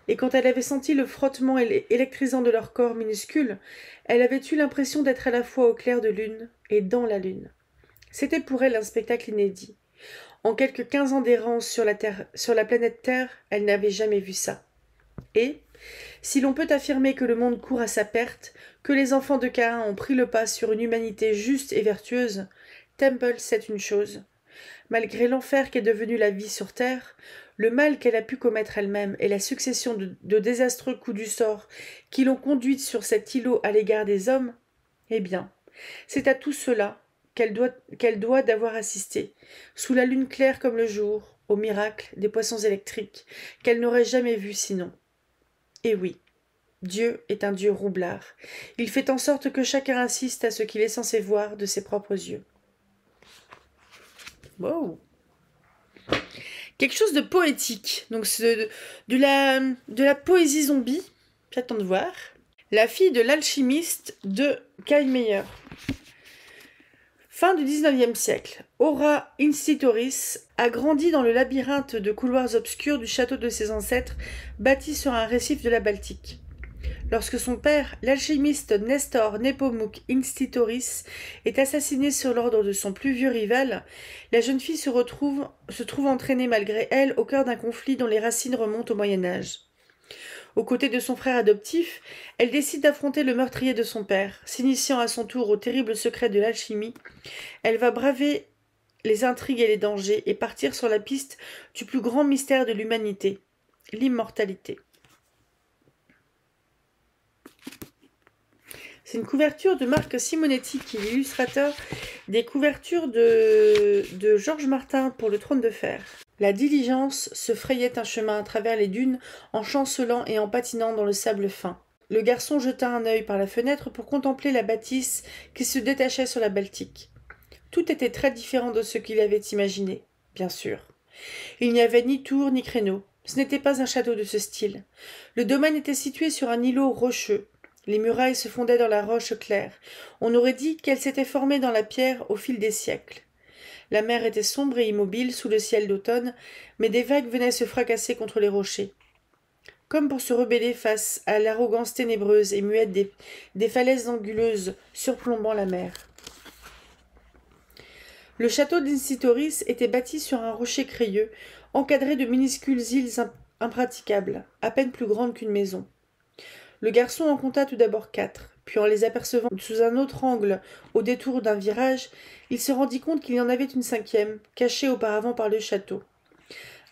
et quand elle avait senti le frottement électrisant de leur corps minuscule, elle avait eu l'impression d'être à la fois au clair de lune et dans la lune. C'était pour elle un spectacle inédit. En quelques 15 ans d'errance sur la planète Terre, elle n'avait jamais vu ça. Et, si l'on peut affirmer que le monde court à sa perte, que les enfants de Caïn ont pris le pas sur une humanité juste et vertueuse, Temple sait une chose. Malgré l'enfer qu'est devenu la vie sur Terre, le mal qu'elle a pu commettre elle-même et la succession de désastreux coups du sort qui l'ont conduite sur cet îlot à l'égard des hommes, eh bien, c'est à tout cela qu'elle doit d'avoir assisté, sous la lune claire comme le jour, au miracle des poissons électriques, qu'elle n'aurait jamais vus sinon. Et oui, Dieu est un Dieu roublard. Il fait en sorte que chacun assiste à ce qu'il est censé voir de ses propres yeux. Wow. Quelque chose de poétique. Donc de la poésie zombie. J'attends de voir. La fille de l'alchimiste de Kyle Meyer. Fin du XIXe siècle, Aura Incitoris a grandi dans le labyrinthe de couloirs obscurs du château de ses ancêtres, bâti sur un récif de la Baltique. Lorsque son père, l'alchimiste Nestor Nepomuk Incitoris, est assassiné sur l'ordre de son plus vieux rival, la jeune fille se trouve entraînée malgré elle au cœur d'un conflit dont les racines remontent au Moyen Âge. Aux côtés de son frère adoptif, elle décide d'affronter le meurtrier de son père. S'initiant à son tour au terrible secret de l'alchimie, elle va braver les intrigues et les dangers et partir sur la piste du plus grand mystère de l'humanité, l'immortalité. C'est une couverture de Marc Simonetti, qui est l'illustrateur des couvertures de Georges Martin pour le Trône de Fer. La diligence se frayait un chemin à travers les dunes en chancelant et en patinant dans le sable fin. Le garçon jeta un œil par la fenêtre pour contempler la bâtisse qui se détachait sur la Baltique. Tout était très différent de ce qu'il avait imaginé, bien sûr. Il n'y avait ni tour ni créneau. Ce n'était pas un château de ce style. Le domaine était situé sur un îlot rocheux. Les murailles se fondaient dans la roche claire. On aurait dit qu'elles s'étaient formées dans la pierre au fil des siècles. La mer était sombre et immobile sous le ciel d'automne, mais des vagues venaient se fracasser contre les rochers. Comme pour se rebeller face à l'arrogance ténébreuse et muette des falaises anguleuses surplombant la mer. Le château d'Incitoris était bâti sur un rocher crayeux, encadré de minuscules îles impraticables, à peine plus grandes qu'une maison. Le garçon en compta tout d'abord 4, puis en les apercevant sous un autre angle, au détour d'un virage, il se rendit compte qu'il y en avait une 5e, cachée auparavant par le château.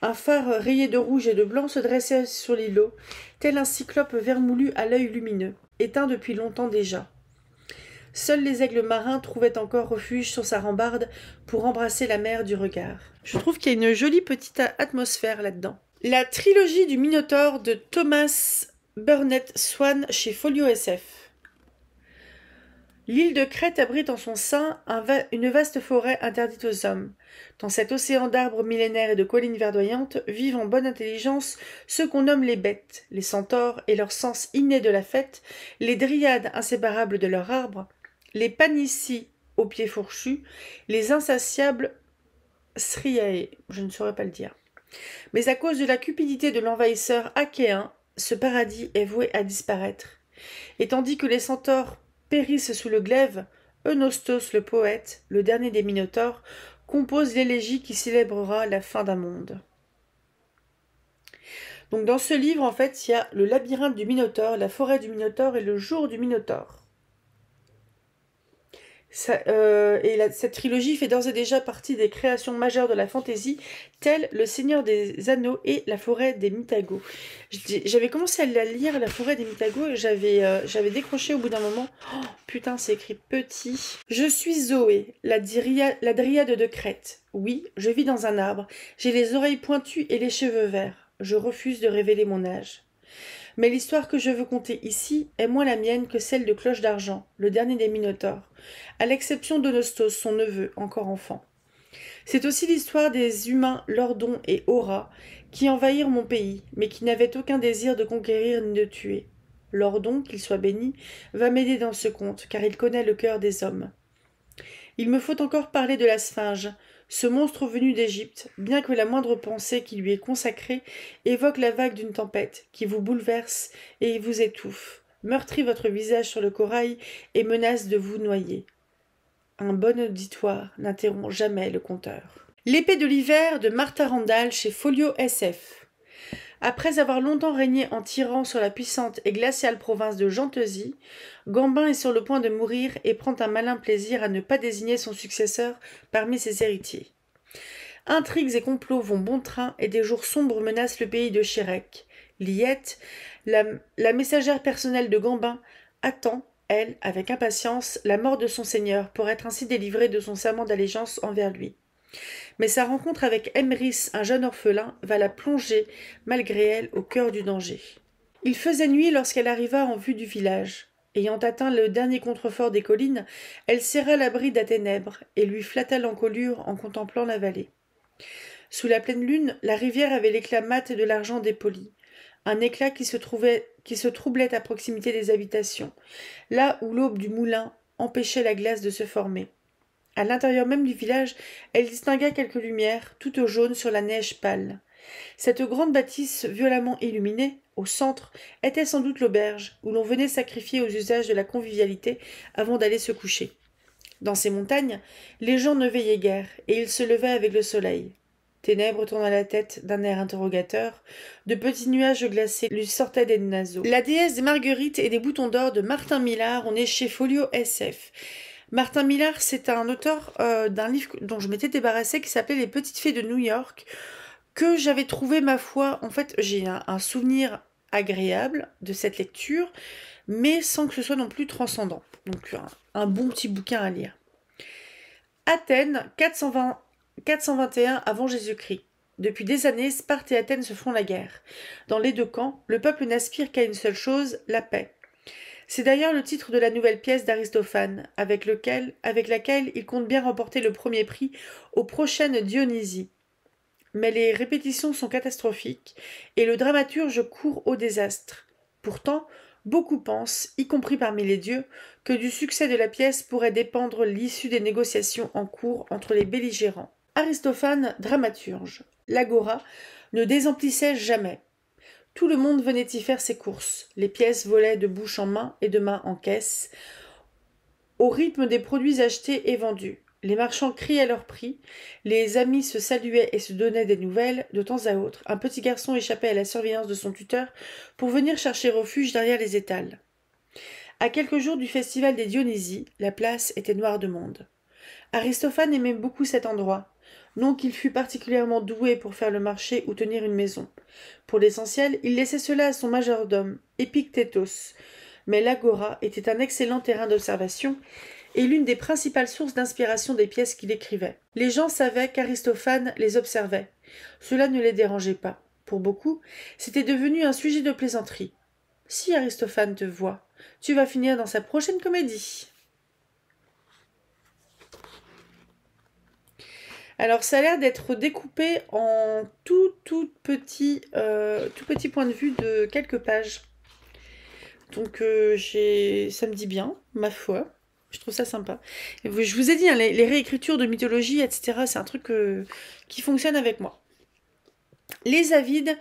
Un phare rayé de rouge et de blanc se dressait sur l'îlot, tel un cyclope vermoulu à l'œil lumineux, éteint depuis longtemps déjà. Seuls les aigles marins trouvaient encore refuge sur sa rambarde pour embrasser la mer du regard. Je trouve qu'il y a une jolie petite atmosphère là-dedans. La trilogie du Minotaure de Thomas Burnett Swan chez Folio SF. L'île de Crète abrite en son sein une vaste forêt interdite aux hommes. Dans cet océan d'arbres millénaires et de collines verdoyantes vivent en bonne intelligence ceux qu'on nomme les bêtes, les centaures et leur sens inné de la fête, les dryades inséparables de leur arbre, les panicis aux pieds fourchus, les insatiables Sriae, je ne saurais pas le dire. Mais à cause de la cupidité de l'envahisseur achéen, ce paradis est voué à disparaître. Et tandis que les centaures périssent sous le glaive, Eunostos le poète, le dernier des Minotaures, compose l'élégie qui célébrera la fin d'un monde. Donc dans ce livre, en fait, il y a le labyrinthe du Minotaure, la forêt du Minotaure et le jour du Minotaure. Cette trilogie fait d'ores et déjà partie des créations majeures de la fantaisie, telles Le Seigneur des Anneaux et La Forêt des Mitago. J'avais commencé à la lire, La Forêt des Mitago, et j'avais décroché au bout d'un moment. Oh, putain, c'est écrit petit. Je suis Zoé, la dryade de Crète. Oui, je vis dans un arbre. J'ai les oreilles pointues et les cheveux verts. Je refuse de révéler mon âge. Mais l'histoire que je veux conter ici est moins la mienne que celle de Cloche d'Argent, le dernier des Minotaures, à l'exception d'Onostos, son neveu, encore enfant. C'est aussi l'histoire des humains Lordon et Aura, qui envahirent mon pays, mais qui n'avaient aucun désir de conquérir ni de tuer. Lordon, qu'il soit béni, va m'aider dans ce conte, car il connaît le cœur des hommes. Il me faut encore parler de la Sphinge, ce monstre venu d'Égypte, bien que la moindre pensée qui lui est consacrée évoque la vague d'une tempête, qui vous bouleverse et vous étouffe, meurtrit votre visage sur le corail et menace de vous noyer. Un bon auditoire n'interrompt jamais le conteur. L'épée de l'hiver de Martha Randall chez Folio SF. Après avoir longtemps régné en tyran sur la puissante et glaciale province de Gentesie, Gambin est sur le point de mourir et prend un malin plaisir à ne pas désigner son successeur parmi ses héritiers. Intrigues et complots vont bon train et des jours sombres menacent le pays de Chirec. Liette, la messagère personnelle de Gambin, attend, elle, avec impatience, la mort de son seigneur pour être ainsi délivrée de son serment d'allégeance envers lui. Mais sa rencontre avec Emrys, un jeune orphelin, va la plonger, malgré elle, au cœur du danger. Il faisait nuit lorsqu'elle arriva en vue du village. Ayant atteint le dernier contrefort des collines, elle serra la bride à ténèbres et lui flatta l'encolure en contemplant la vallée. Sous la pleine lune, la rivière avait l'éclat mat de l'argent dépoli, un éclat qui se troublait à proximité des habitations, là où l'aube du moulin empêchait la glace de se former. À l'intérieur même du village, elle distingua quelques lumières, toutes jaunes sur la neige pâle. Cette grande bâtisse violemment illuminée, au centre, était sans doute l'auberge, où l'on venait sacrifier aux usages de la convivialité avant d'aller se coucher. Dans ces montagnes, les gens ne veillaient guère, et ils se levaient avec le soleil. Ténèbres tourna la tête d'un air interrogateur, de petits nuages glacés lui sortaient des naseaux. La déesse des marguerites et des boutons d'or de Martin Millar, on est chez Folio SF. Martin Millar, c'est un auteur d'un livre dont je m'étais débarrassée qui s'appelait Les Petites Fées de New York, que j'avais trouvé, ma foi, en fait, j'ai un souvenir agréable de cette lecture, mais sans que ce soit non plus transcendant. Donc un bon petit bouquin à lire. Athènes, 421 avant Jésus-Christ. Depuis des années, Sparte et Athènes se font la guerre. Dans les deux camps, le peuple n'aspire qu'à une seule chose, la paix. C'est d'ailleurs le titre de la nouvelle pièce d'Aristophane, avec laquelle il compte bien remporter le premier prix aux prochaines Dionysies. Mais les répétitions sont catastrophiques, et le dramaturge court au désastre. Pourtant, beaucoup pensent, y compris parmi les dieux, que du succès de la pièce pourrait dépendre l'issue des négociations en cours entre les belligérants. Aristophane, dramaturge. L'agora ne désemplissait jamais. Tout le monde venait y faire ses courses. Les pièces volaient de bouche en main et de main en caisse, au rythme des produits achetés et vendus. Les marchands criaient leur prix, les amis se saluaient et se donnaient des nouvelles. De temps à autre, un petit garçon échappait à la surveillance de son tuteur pour venir chercher refuge derrière les étals. À quelques jours du festival des Dionysies, la place était noire de monde. Aristophane aimait beaucoup cet endroit, non qu'il fût particulièrement doué pour faire le marché ou tenir une maison. Pour l'essentiel, il laissait cela à son majordome, Épictétos, mais l'agora était un excellent terrain d'observation et l'une des principales sources d'inspiration des pièces qu'il écrivait. Les gens savaient qu'Aristophane les observait. Cela ne les dérangeait pas. Pour beaucoup, c'était devenu un sujet de plaisanterie. Si Aristophane te voit, tu vas finir dans sa prochaine comédie. Alors ça a l'air d'être découpé en tout petit point de vue de quelques pages. Donc ça me dit bien, ma foi. Je trouve ça sympa. Et je vous ai dit, hein, les réécritures de mythologie, etc., c'est un truc qui fonctionne avec moi. Les Avides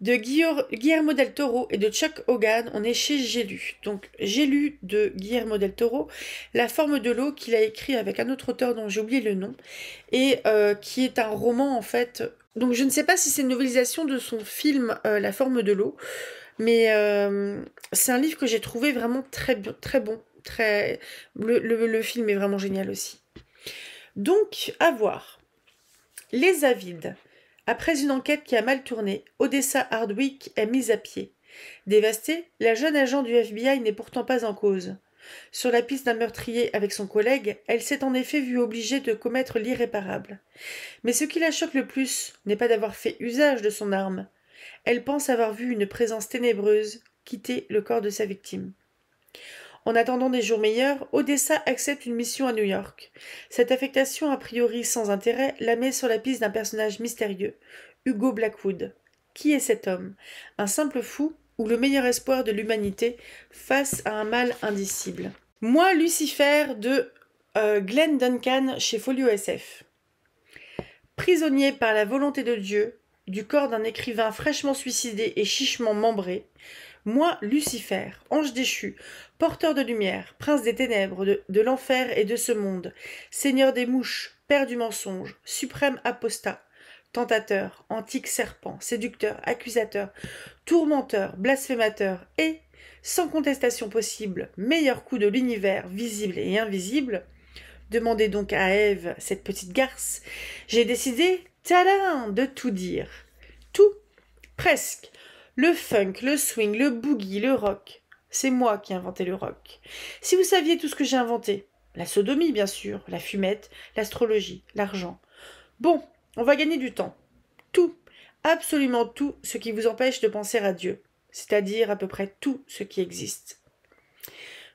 de Guillermo del Toro et de Chuck Hogan, on est chez J'ai lu. Donc j'ai lu de Guillermo del Toro La forme de l'eau qu'il a écrit avec un autre auteur dont j'ai oublié le nom et qui est un roman en fait. Donc je ne sais pas si c'est une novélisation de son film La forme de l'eau, mais c'est un livre que j'ai trouvé vraiment très bon. Le film est vraiment génial aussi. Donc, à voir. Les Avides. Après une enquête qui a mal tourné, Odessa Hardwick est mise à pied. Dévastée, la jeune agent du FBI n'est pourtant pas en cause. Sur la piste d'un meurtrier avec son collègue, elle s'est en effet vue obligée de commettre l'irréparable. Mais ce qui la choque le plus n'est pas d'avoir fait usage de son arme. Elle pense avoir vu une présence ténébreuse quitter le corps de sa victime. En attendant des jours meilleurs, Odessa accepte une mission à New York. Cette affectation a priori sans intérêt la met sur la piste d'un personnage mystérieux, Hugo Blackwood. Qui est cet homme? Un simple fou ou le meilleur espoir de l'humanité face à un mal indicible? Moi, Lucifer de Glenn Duncan chez Folio SF. Prisonnier par la volonté de Dieu, du corps d'un écrivain fraîchement suicidé et chichement membré, moi, Lucifer, ange déchu, porteur de lumière, prince des ténèbres, de l'enfer et de ce monde, seigneur des mouches, père du mensonge, suprême apostat, tentateur, antique serpent, séducteur, accusateur, tourmenteur, blasphémateur et, sans contestation possible, meilleur coup de l'univers visible et invisible, demandez donc à Ève, cette petite garce, j'ai décidé, tadam, de tout dire. Tout, presque. Le funk, le swing, le boogie, le rock. C'est moi qui ai inventé le rock. Si vous saviez tout ce que j'ai inventé. La sodomie, bien sûr, la fumette, l'astrologie, l'argent. Bon, on va gagner du temps. Tout, absolument tout ce qui vous empêche de penser à Dieu. C'est-à-dire à peu près tout ce qui existe.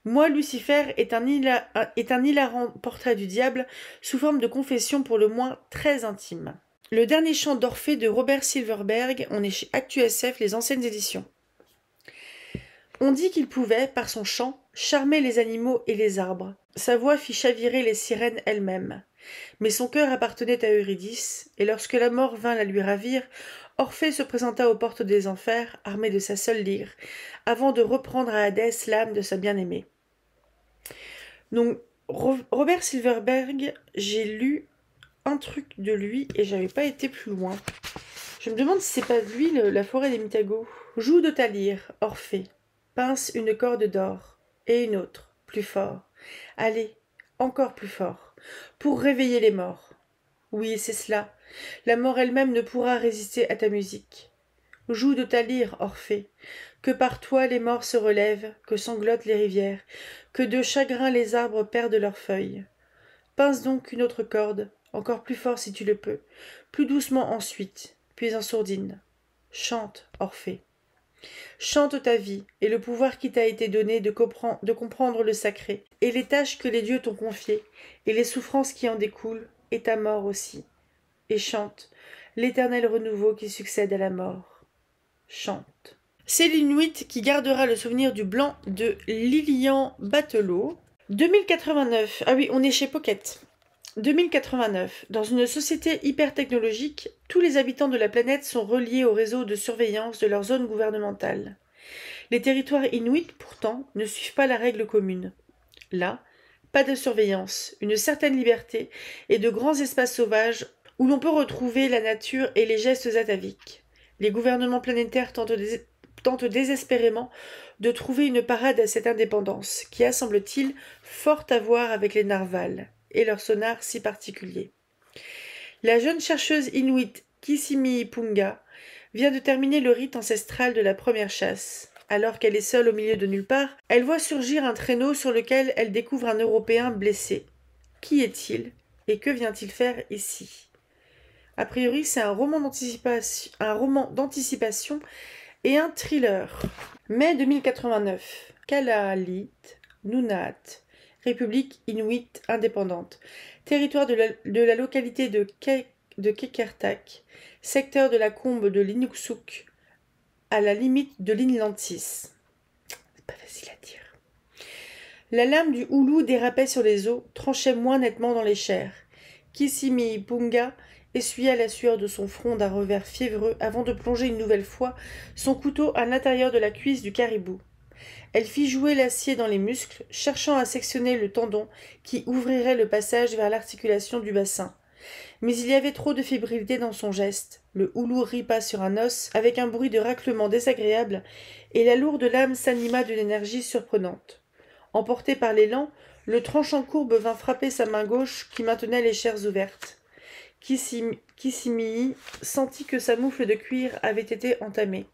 Moi, Lucifer est un hilarant portrait du diable sous forme de confession pour le moins très intime. Le dernier chant d'Orphée de Robert Silverberg, on est chez ActuSF, les anciennes éditions. On dit qu'il pouvait, par son chant, charmait les animaux et les arbres. Sa voix fit chavirer les sirènes elles-mêmes. Mais son cœur appartenait à Eurydice, et lorsque la mort vint la lui ravir, Orphée se présenta aux portes des enfers, armé de sa seule lyre, avant de reprendre à Hadès l'âme de sa bien-aimée. Donc, Robert Silverberg, j'ai lu un truc de lui et j'avais pas été plus loin. Je me demande si c'est pas de lui la forêt des Mitago. Joue de ta lyre, Orphée. Pince une corde d'or, et une autre, plus fort. Allez, encore plus fort, pour réveiller les morts. Oui, c'est cela. La mort elle-même ne pourra résister à ta musique. Joue de ta lyre, Orphée, que par toi les morts se relèvent, que sanglotent les rivières, que de chagrin les arbres perdent leurs feuilles. Pince donc une autre corde, encore plus fort si tu le peux, plus doucement ensuite, puis en sourdine. Chante, Orphée. Chante ta vie, et le pouvoir qui t'a été donné de comprendre le sacré, et les tâches que les dieux t'ont confiées, et les souffrances qui en découlent, et ta mort aussi. Et chante, l'éternel renouveau qui succède à la mort. Chante. C'est l'Inuit qui gardera le souvenir du blanc de Lilian Batelot. 2089. Ah oui, on est chez Pocket. 2089. Dans une société hyper-technologique, tous les habitants de la planète sont reliés au réseau de surveillance de leur zone gouvernementale. Les territoires inuits, pourtant, ne suivent pas la règle commune. Là, pas de surveillance, une certaine liberté et de grands espaces sauvages où l'on peut retrouver la nature et les gestes ataviques. Les gouvernements planétaires tentent désespérément de trouver une parade à cette indépendance, qui a, semble-t-il, fort à voir avec les narvals et leur sonar si particulier. La jeune chercheuse inuite Kissimipunga vient de terminer le rite ancestral de la première chasse. Alors qu'elle est seule au milieu de nulle part, elle voit surgir un traîneau sur lequel elle découvre un Européen blessé. Qui est-il et que vient-il faire ici? A priori, c'est un roman d'anticipation et un thriller. Mai 2089. Kalaallit Nunaat, République inuite indépendante. Territoire de la localité de Kekertak, secteur de la combe de l'Inuksuk, à la limite de l'Inlantis. C'est pas facile à dire. La lame du houlou dérapait sur les os, tranchait moins nettement dans les chairs. Kissimipunga essuya la sueur de son front d'un revers fiévreux avant de plonger une nouvelle fois son couteau à l'intérieur de la cuisse du caribou. Elle fit jouer l'acier dans les muscles, cherchant à sectionner le tendon qui ouvrirait le passage vers l'articulation du bassin. Mais il y avait trop de fébrilité dans son geste. Le houlou ripa sur un os avec un bruit de raclement désagréable, et la lourde lame s'anima d'une énergie surprenante. Emporté par l'élan, le tranchant courbe vint frapper sa main gauche qui maintenait les chairs ouvertes. Kissimii sentit que sa moufle de cuir avait été entamée.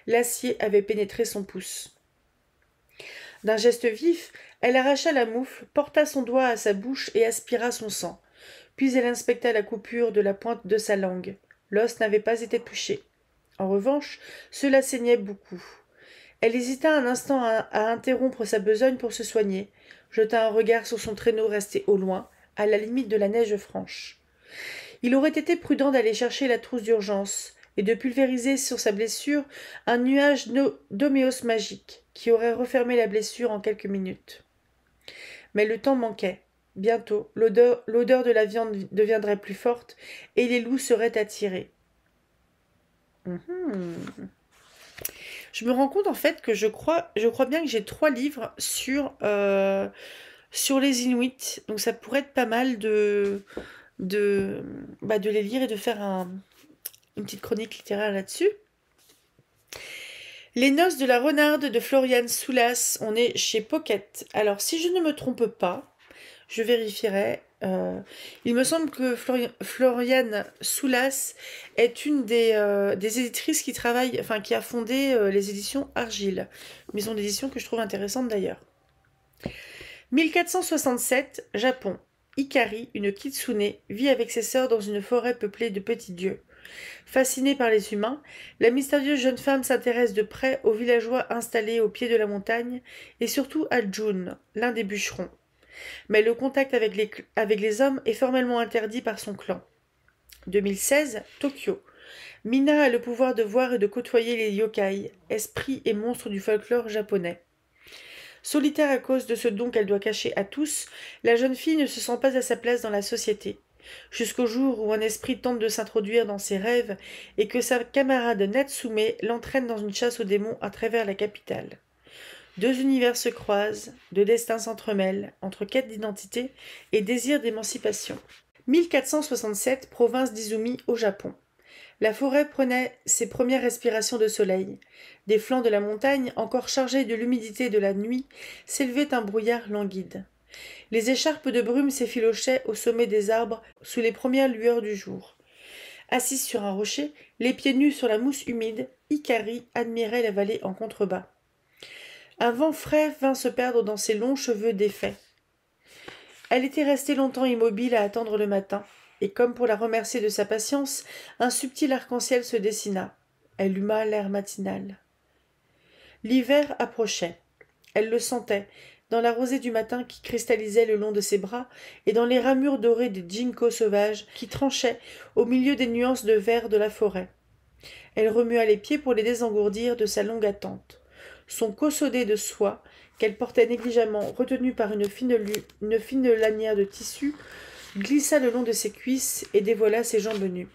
L'acier avait pénétré son pouce. D'un geste vif, elle arracha la moufle, porta son doigt à sa bouche et aspira son sang. Puis elle inspecta la coupure de la pointe de sa langue. L'os n'avait pas été touché. En revanche, cela saignait beaucoup. Elle hésita un instant à interrompre sa besogne pour se soigner, jeta un regard sur son traîneau resté au loin, à la limite de la neige franche. Il aurait été prudent d'aller chercher la trousse d'urgence et de pulvériser sur sa blessure un nuage d'homéos magique qui aurait refermé la blessure en quelques minutes. Mais le temps manquait. Bientôt, l'odeur de la viande deviendrait plus forte et les loups seraient attirés. Je me rends compte en fait que je crois bien que j'ai 3 livres sur les Inuits. Donc ça pourrait être pas mal de les lire et de faire une petite chronique littéraire là-dessus. Les noces de la renarde de Florian Soulas, on est chez Pocket. Alors si je ne me trompe pas, je vérifierai. Il me semble que Floriane Soulas est une des éditrices qui travaille, enfin qui a fondé les éditions Argile, maison d'édition que je trouve intéressante d'ailleurs. 1467, Japon. Ikari, une kitsune, vit avec ses sœurs dans une forêt peuplée de petits dieux. Fascinée par les humains, la mystérieuse jeune femme s'intéresse de près aux villageois installés au pied de la montagne et surtout à Jun, l'un des bûcherons. Mais le contact avec les hommes est formellement interdit par son clan. 2016, Tokyo. Mina a le pouvoir de voir et de côtoyer les yokai, esprits et monstres du folklore japonais. Solitaire à cause de ce don qu'elle doit cacher à tous, la jeune fille ne se sent pas à sa place dans la société. Jusqu'au jour où un esprit tente de s'introduire dans ses rêves et que sa camarade Natsume l'entraîne dans une chasse aux démons à travers la capitale. Deux univers se croisent, deux destins s'entremêlent, entre quête d'identité et désir d'émancipation. 1467, province d'Izumi, au Japon. La forêt prenait ses premières respirations de soleil. Des flancs de la montagne, encore chargés de l'humidité de la nuit, s'élevait un brouillard languide. Les écharpes de brume s'effilochaient au sommet des arbres sous les premières lueurs du jour. Assise sur un rocher, les pieds nus sur la mousse humide, Hikari admirait la vallée en contrebas. Un vent frais vint se perdre dans ses longs cheveux défaits. Elle était restée longtemps immobile à attendre le matin, et comme pour la remercier de sa patience, un subtil arc-en-ciel se dessina. Elle huma l'air matinal. L'hiver approchait. Elle le sentait, dans la rosée du matin qui cristallisait le long de ses bras, et dans les ramures dorées des ginkgos sauvages qui tranchaient au milieu des nuances de vert de la forêt. Elle remua les pieds pour les désengourdir de sa longue attente. Son cossaudet de soie, qu'elle portait négligemment, retenu par une fine lanière de tissu, glissa le long de ses cuisses et dévoila ses jambes nues.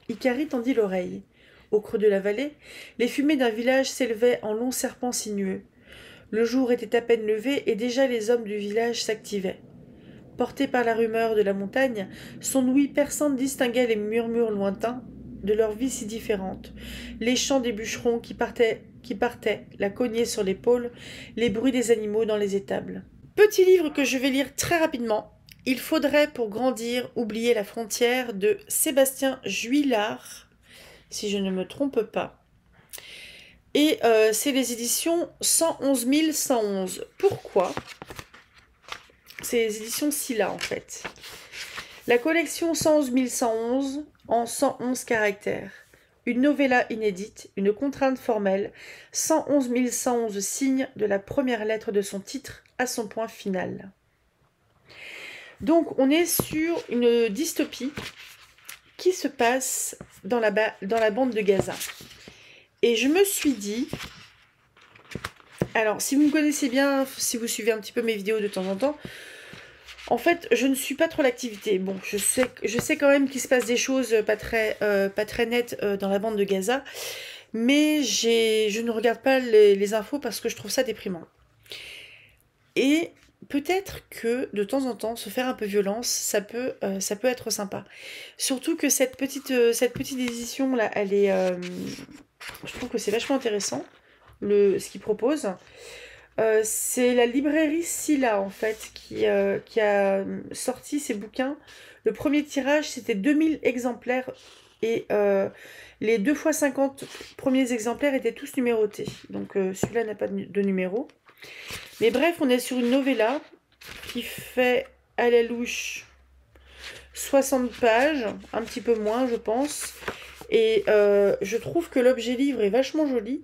Hikari tendit l'oreille. Au creux de la vallée, les fumées d'un village s'élevaient en longs serpents sinueux. Le jour était à peine levé et déjà les hommes du village s'activaient. Porté par la rumeur de la montagne, son ouïe perçante distinguait les murmures lointains de leur vie si différente, les chants des bûcherons qui partaient, la cognée sur l'épaule, les bruits des animaux dans les étables. Petit livre que je vais lire très rapidement. Il faudrait pour grandir oublier la frontière de Sébastien Juillard, si je ne me trompe pas. Et c'est les éditions 111 111. Pourquoi? C'est les éditions Scylla en fait. La collection 111 111 en 111 caractères. Une novella inédite, une contrainte formelle, 111 111 signes de la première lettre de son titre à son point final. Donc on est sur une dystopie qui se passe dans la bande de Gaza. Et je me suis dit, alors si vous me connaissez bien, si vous suivez un petit peu mes vidéos de temps en temps, en fait je ne suis pas trop l'activité. Bon, je sais quand même qu'il se passe des choses pas très nettes dans la bande de Gaza, mais je ne regarde pas les infos parce que je trouve ça déprimant. Et peut-être que de temps en temps, se faire un peu violence, ça peut être sympa. Surtout que cette petite édition là, elle est, je trouve que c'est vachement intéressant ce qu'il propose. C'est la librairie Scylla en fait qui a sorti ces bouquins. Le premier tirage c'était 2000 exemplaires et les 2 x 50 premiers exemplaires étaient tous numérotés. Donc celui-là n'a pas de numéro. Mais bref, on est sur une novella qui fait à la louche 60 pages, un petit peu moins je pense. Et je trouve que l'objet livre est vachement joli.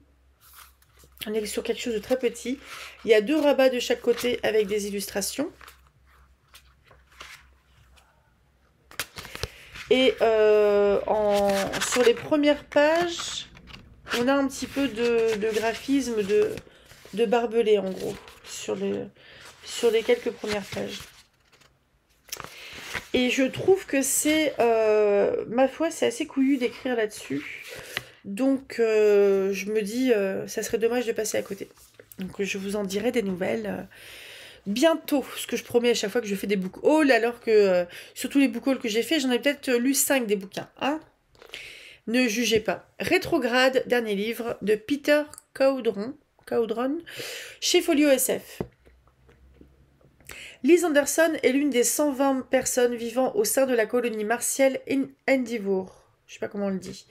On est sur quelque chose de très petit. Il y a 2 rabats de chaque côté avec des illustrations. Et sur les premières pages, on a un petit peu de graphisme de barbelé en gros sur les quelques premières pages. Et je trouve que c'est, ma foi, c'est assez couillu d'écrire là-dessus. Donc je me dis, ça serait dommage de passer à côté. Donc je vous en dirai des nouvelles bientôt, ce que je promets à chaque fois que je fais des book hauls, alors que sur tous les book hauls que j'ai fait, j'en ai peut-être lu 5 des bouquins. Hein, ne jugez pas. Rétrograde, dernier livre de Peter Caudron, chez Folio SF. Liz Anderson est l'une des 120 personnes vivant au sein de la colonie martienne Endeavour. Je ne sais pas comment on le dit.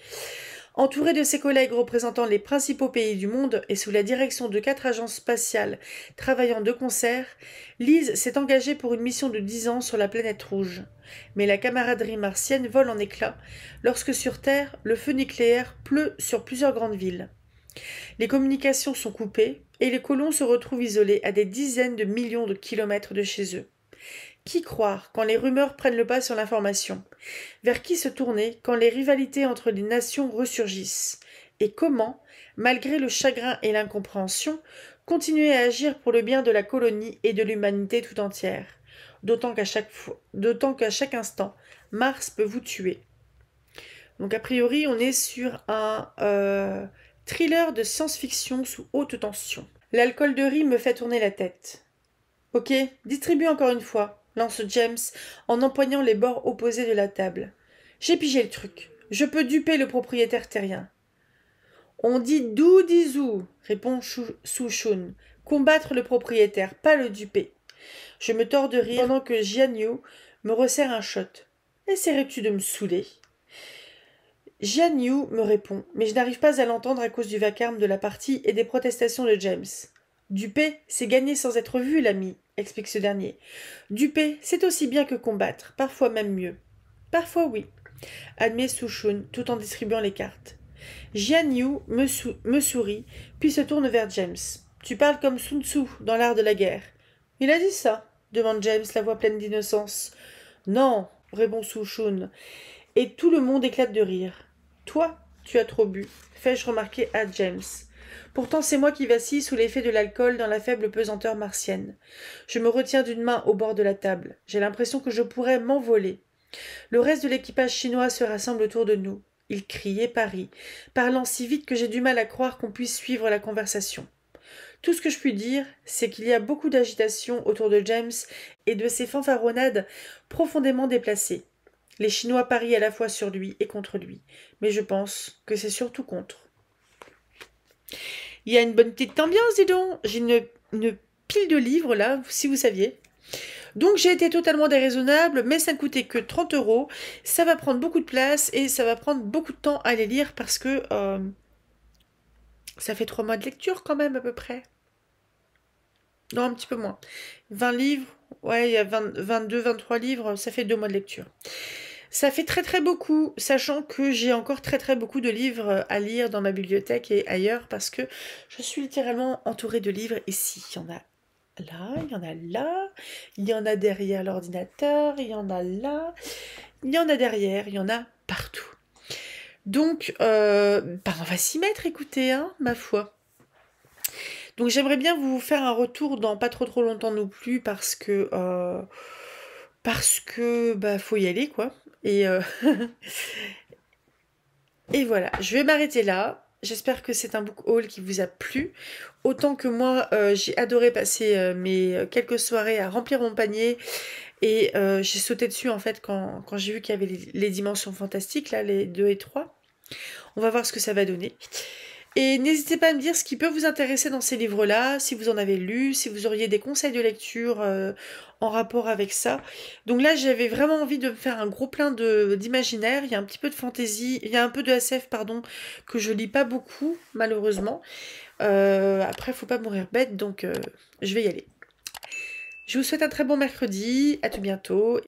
Entourée de ses collègues représentant les principaux pays du monde et sous la direction de 4 agences spatiales travaillant de concert, Liz s'est engagée pour une mission de 10 ans sur la planète rouge. Mais la camaraderie martienne vole en éclats lorsque sur Terre, le feu nucléaire pleut sur plusieurs grandes villes. Les communications sont coupées et les colons se retrouvent isolés à des dizaines de millions de kilomètres de chez eux. Qui croire quand les rumeurs prennent le pas sur l'information? Vers qui se tourner quand les rivalités entre les nations ressurgissent? Et comment, malgré le chagrin et l'incompréhension, continuez à agir pour le bien de la colonie et de l'humanité tout entière. D'autant qu'à chaque instant, Mars peut vous tuer. Donc a priori, on est sur un thriller de science-fiction sous haute tension. L'alcool de riz me fait tourner la tête. Ok, distribue encore une fois, lance James en empoignant les bords opposés de la table. J'ai pigé le truc. Je peux duper le propriétaire terrien. On dit doudizou, répond Su-Shun. Combattre le propriétaire, pas le duper. Je me tords de rire pendant que Jian-Yu me resserre un shot. Essaierais-tu de me saouler? Jian-Yu me répond, mais je n'arrive pas à l'entendre à cause du vacarme de la partie et des protestations de James. Duper, c'est gagner sans être vu, l'ami, explique ce dernier. Duper, c'est aussi bien que combattre, parfois même mieux. Parfois oui, admet Su-Shun, tout en distribuant les cartes. Jian-Yu me sourit, puis se tourne vers James. Tu parles comme Sun Tzu dans l'art de la guerre. Il a dit ça, demande James, la voix pleine d'innocence. Non, répond Su-Shun, et tout le monde éclate de rire. Toi, tu as trop bu, fais-je remarquer à James. Pourtant, c'est moi qui vacille sous l'effet de l'alcool dans la faible pesanteur martienne. Je me retiens d'une main au bord de la table. J'ai l'impression que je pourrais m'envoler. Le reste de l'équipage chinois se rassemble autour de nous. Il crie et parie, parlant si vite que j'ai du mal à croire qu'on puisse suivre la conversation. Tout ce que je puis dire, c'est qu'il y a beaucoup d'agitation autour de James et de ses fanfaronnades profondément déplacées. Les Chinois parient à la fois sur lui et contre lui, mais je pense que c'est surtout contre. Il y a une bonne petite ambiance, dis donc. J'ai une pile de livres là, si vous saviez. Donc j'ai été totalement déraisonnable, mais ça ne coûtait que 30 €. Ça va prendre beaucoup de place et ça va prendre beaucoup de temps à les lire parce que ça fait 3 mois de lecture quand même à peu près. Non, un petit peu moins. 20 livres, ouais, il y a 22, 23 livres, ça fait 2 mois de lecture. Ça fait très très beaucoup, sachant que j'ai encore très très beaucoup de livres à lire dans ma bibliothèque et ailleurs parce que je suis littéralement entourée de livres ici. Il y en a là, il y en a là, il y en a derrière l'ordinateur, il y en a là, il y en a derrière, il y en a partout. Donc, on va s'y mettre, écoutez, hein, ma foi. Donc j'aimerais bien vous faire un retour dans pas trop longtemps non plus parce que faut y aller quoi. Et et voilà, je vais m'arrêter là. J'espère que c'est un book haul qui vous a plu. Autant que moi, j'ai adoré passer mes quelques soirées à remplir mon panier. Et j'ai sauté dessus en fait quand j'ai vu qu'il y avait les dimensions fantastiques, là, les 2 et 3. On va voir ce que ça va donner. Et n'hésitez pas à me dire ce qui peut vous intéresser dans ces livres-là, si vous en avez lu, si vous auriez des conseils de lecture en rapport avec ça. Donc là, j'avais vraiment envie de me faire un gros plein d'imaginaire. Il y a un petit peu de fantaisie, il y a un peu de SF, pardon, que je lis pas beaucoup, malheureusement. Après, faut pas mourir bête, donc je vais y aller. Je vous souhaite un très bon mercredi, à tout bientôt.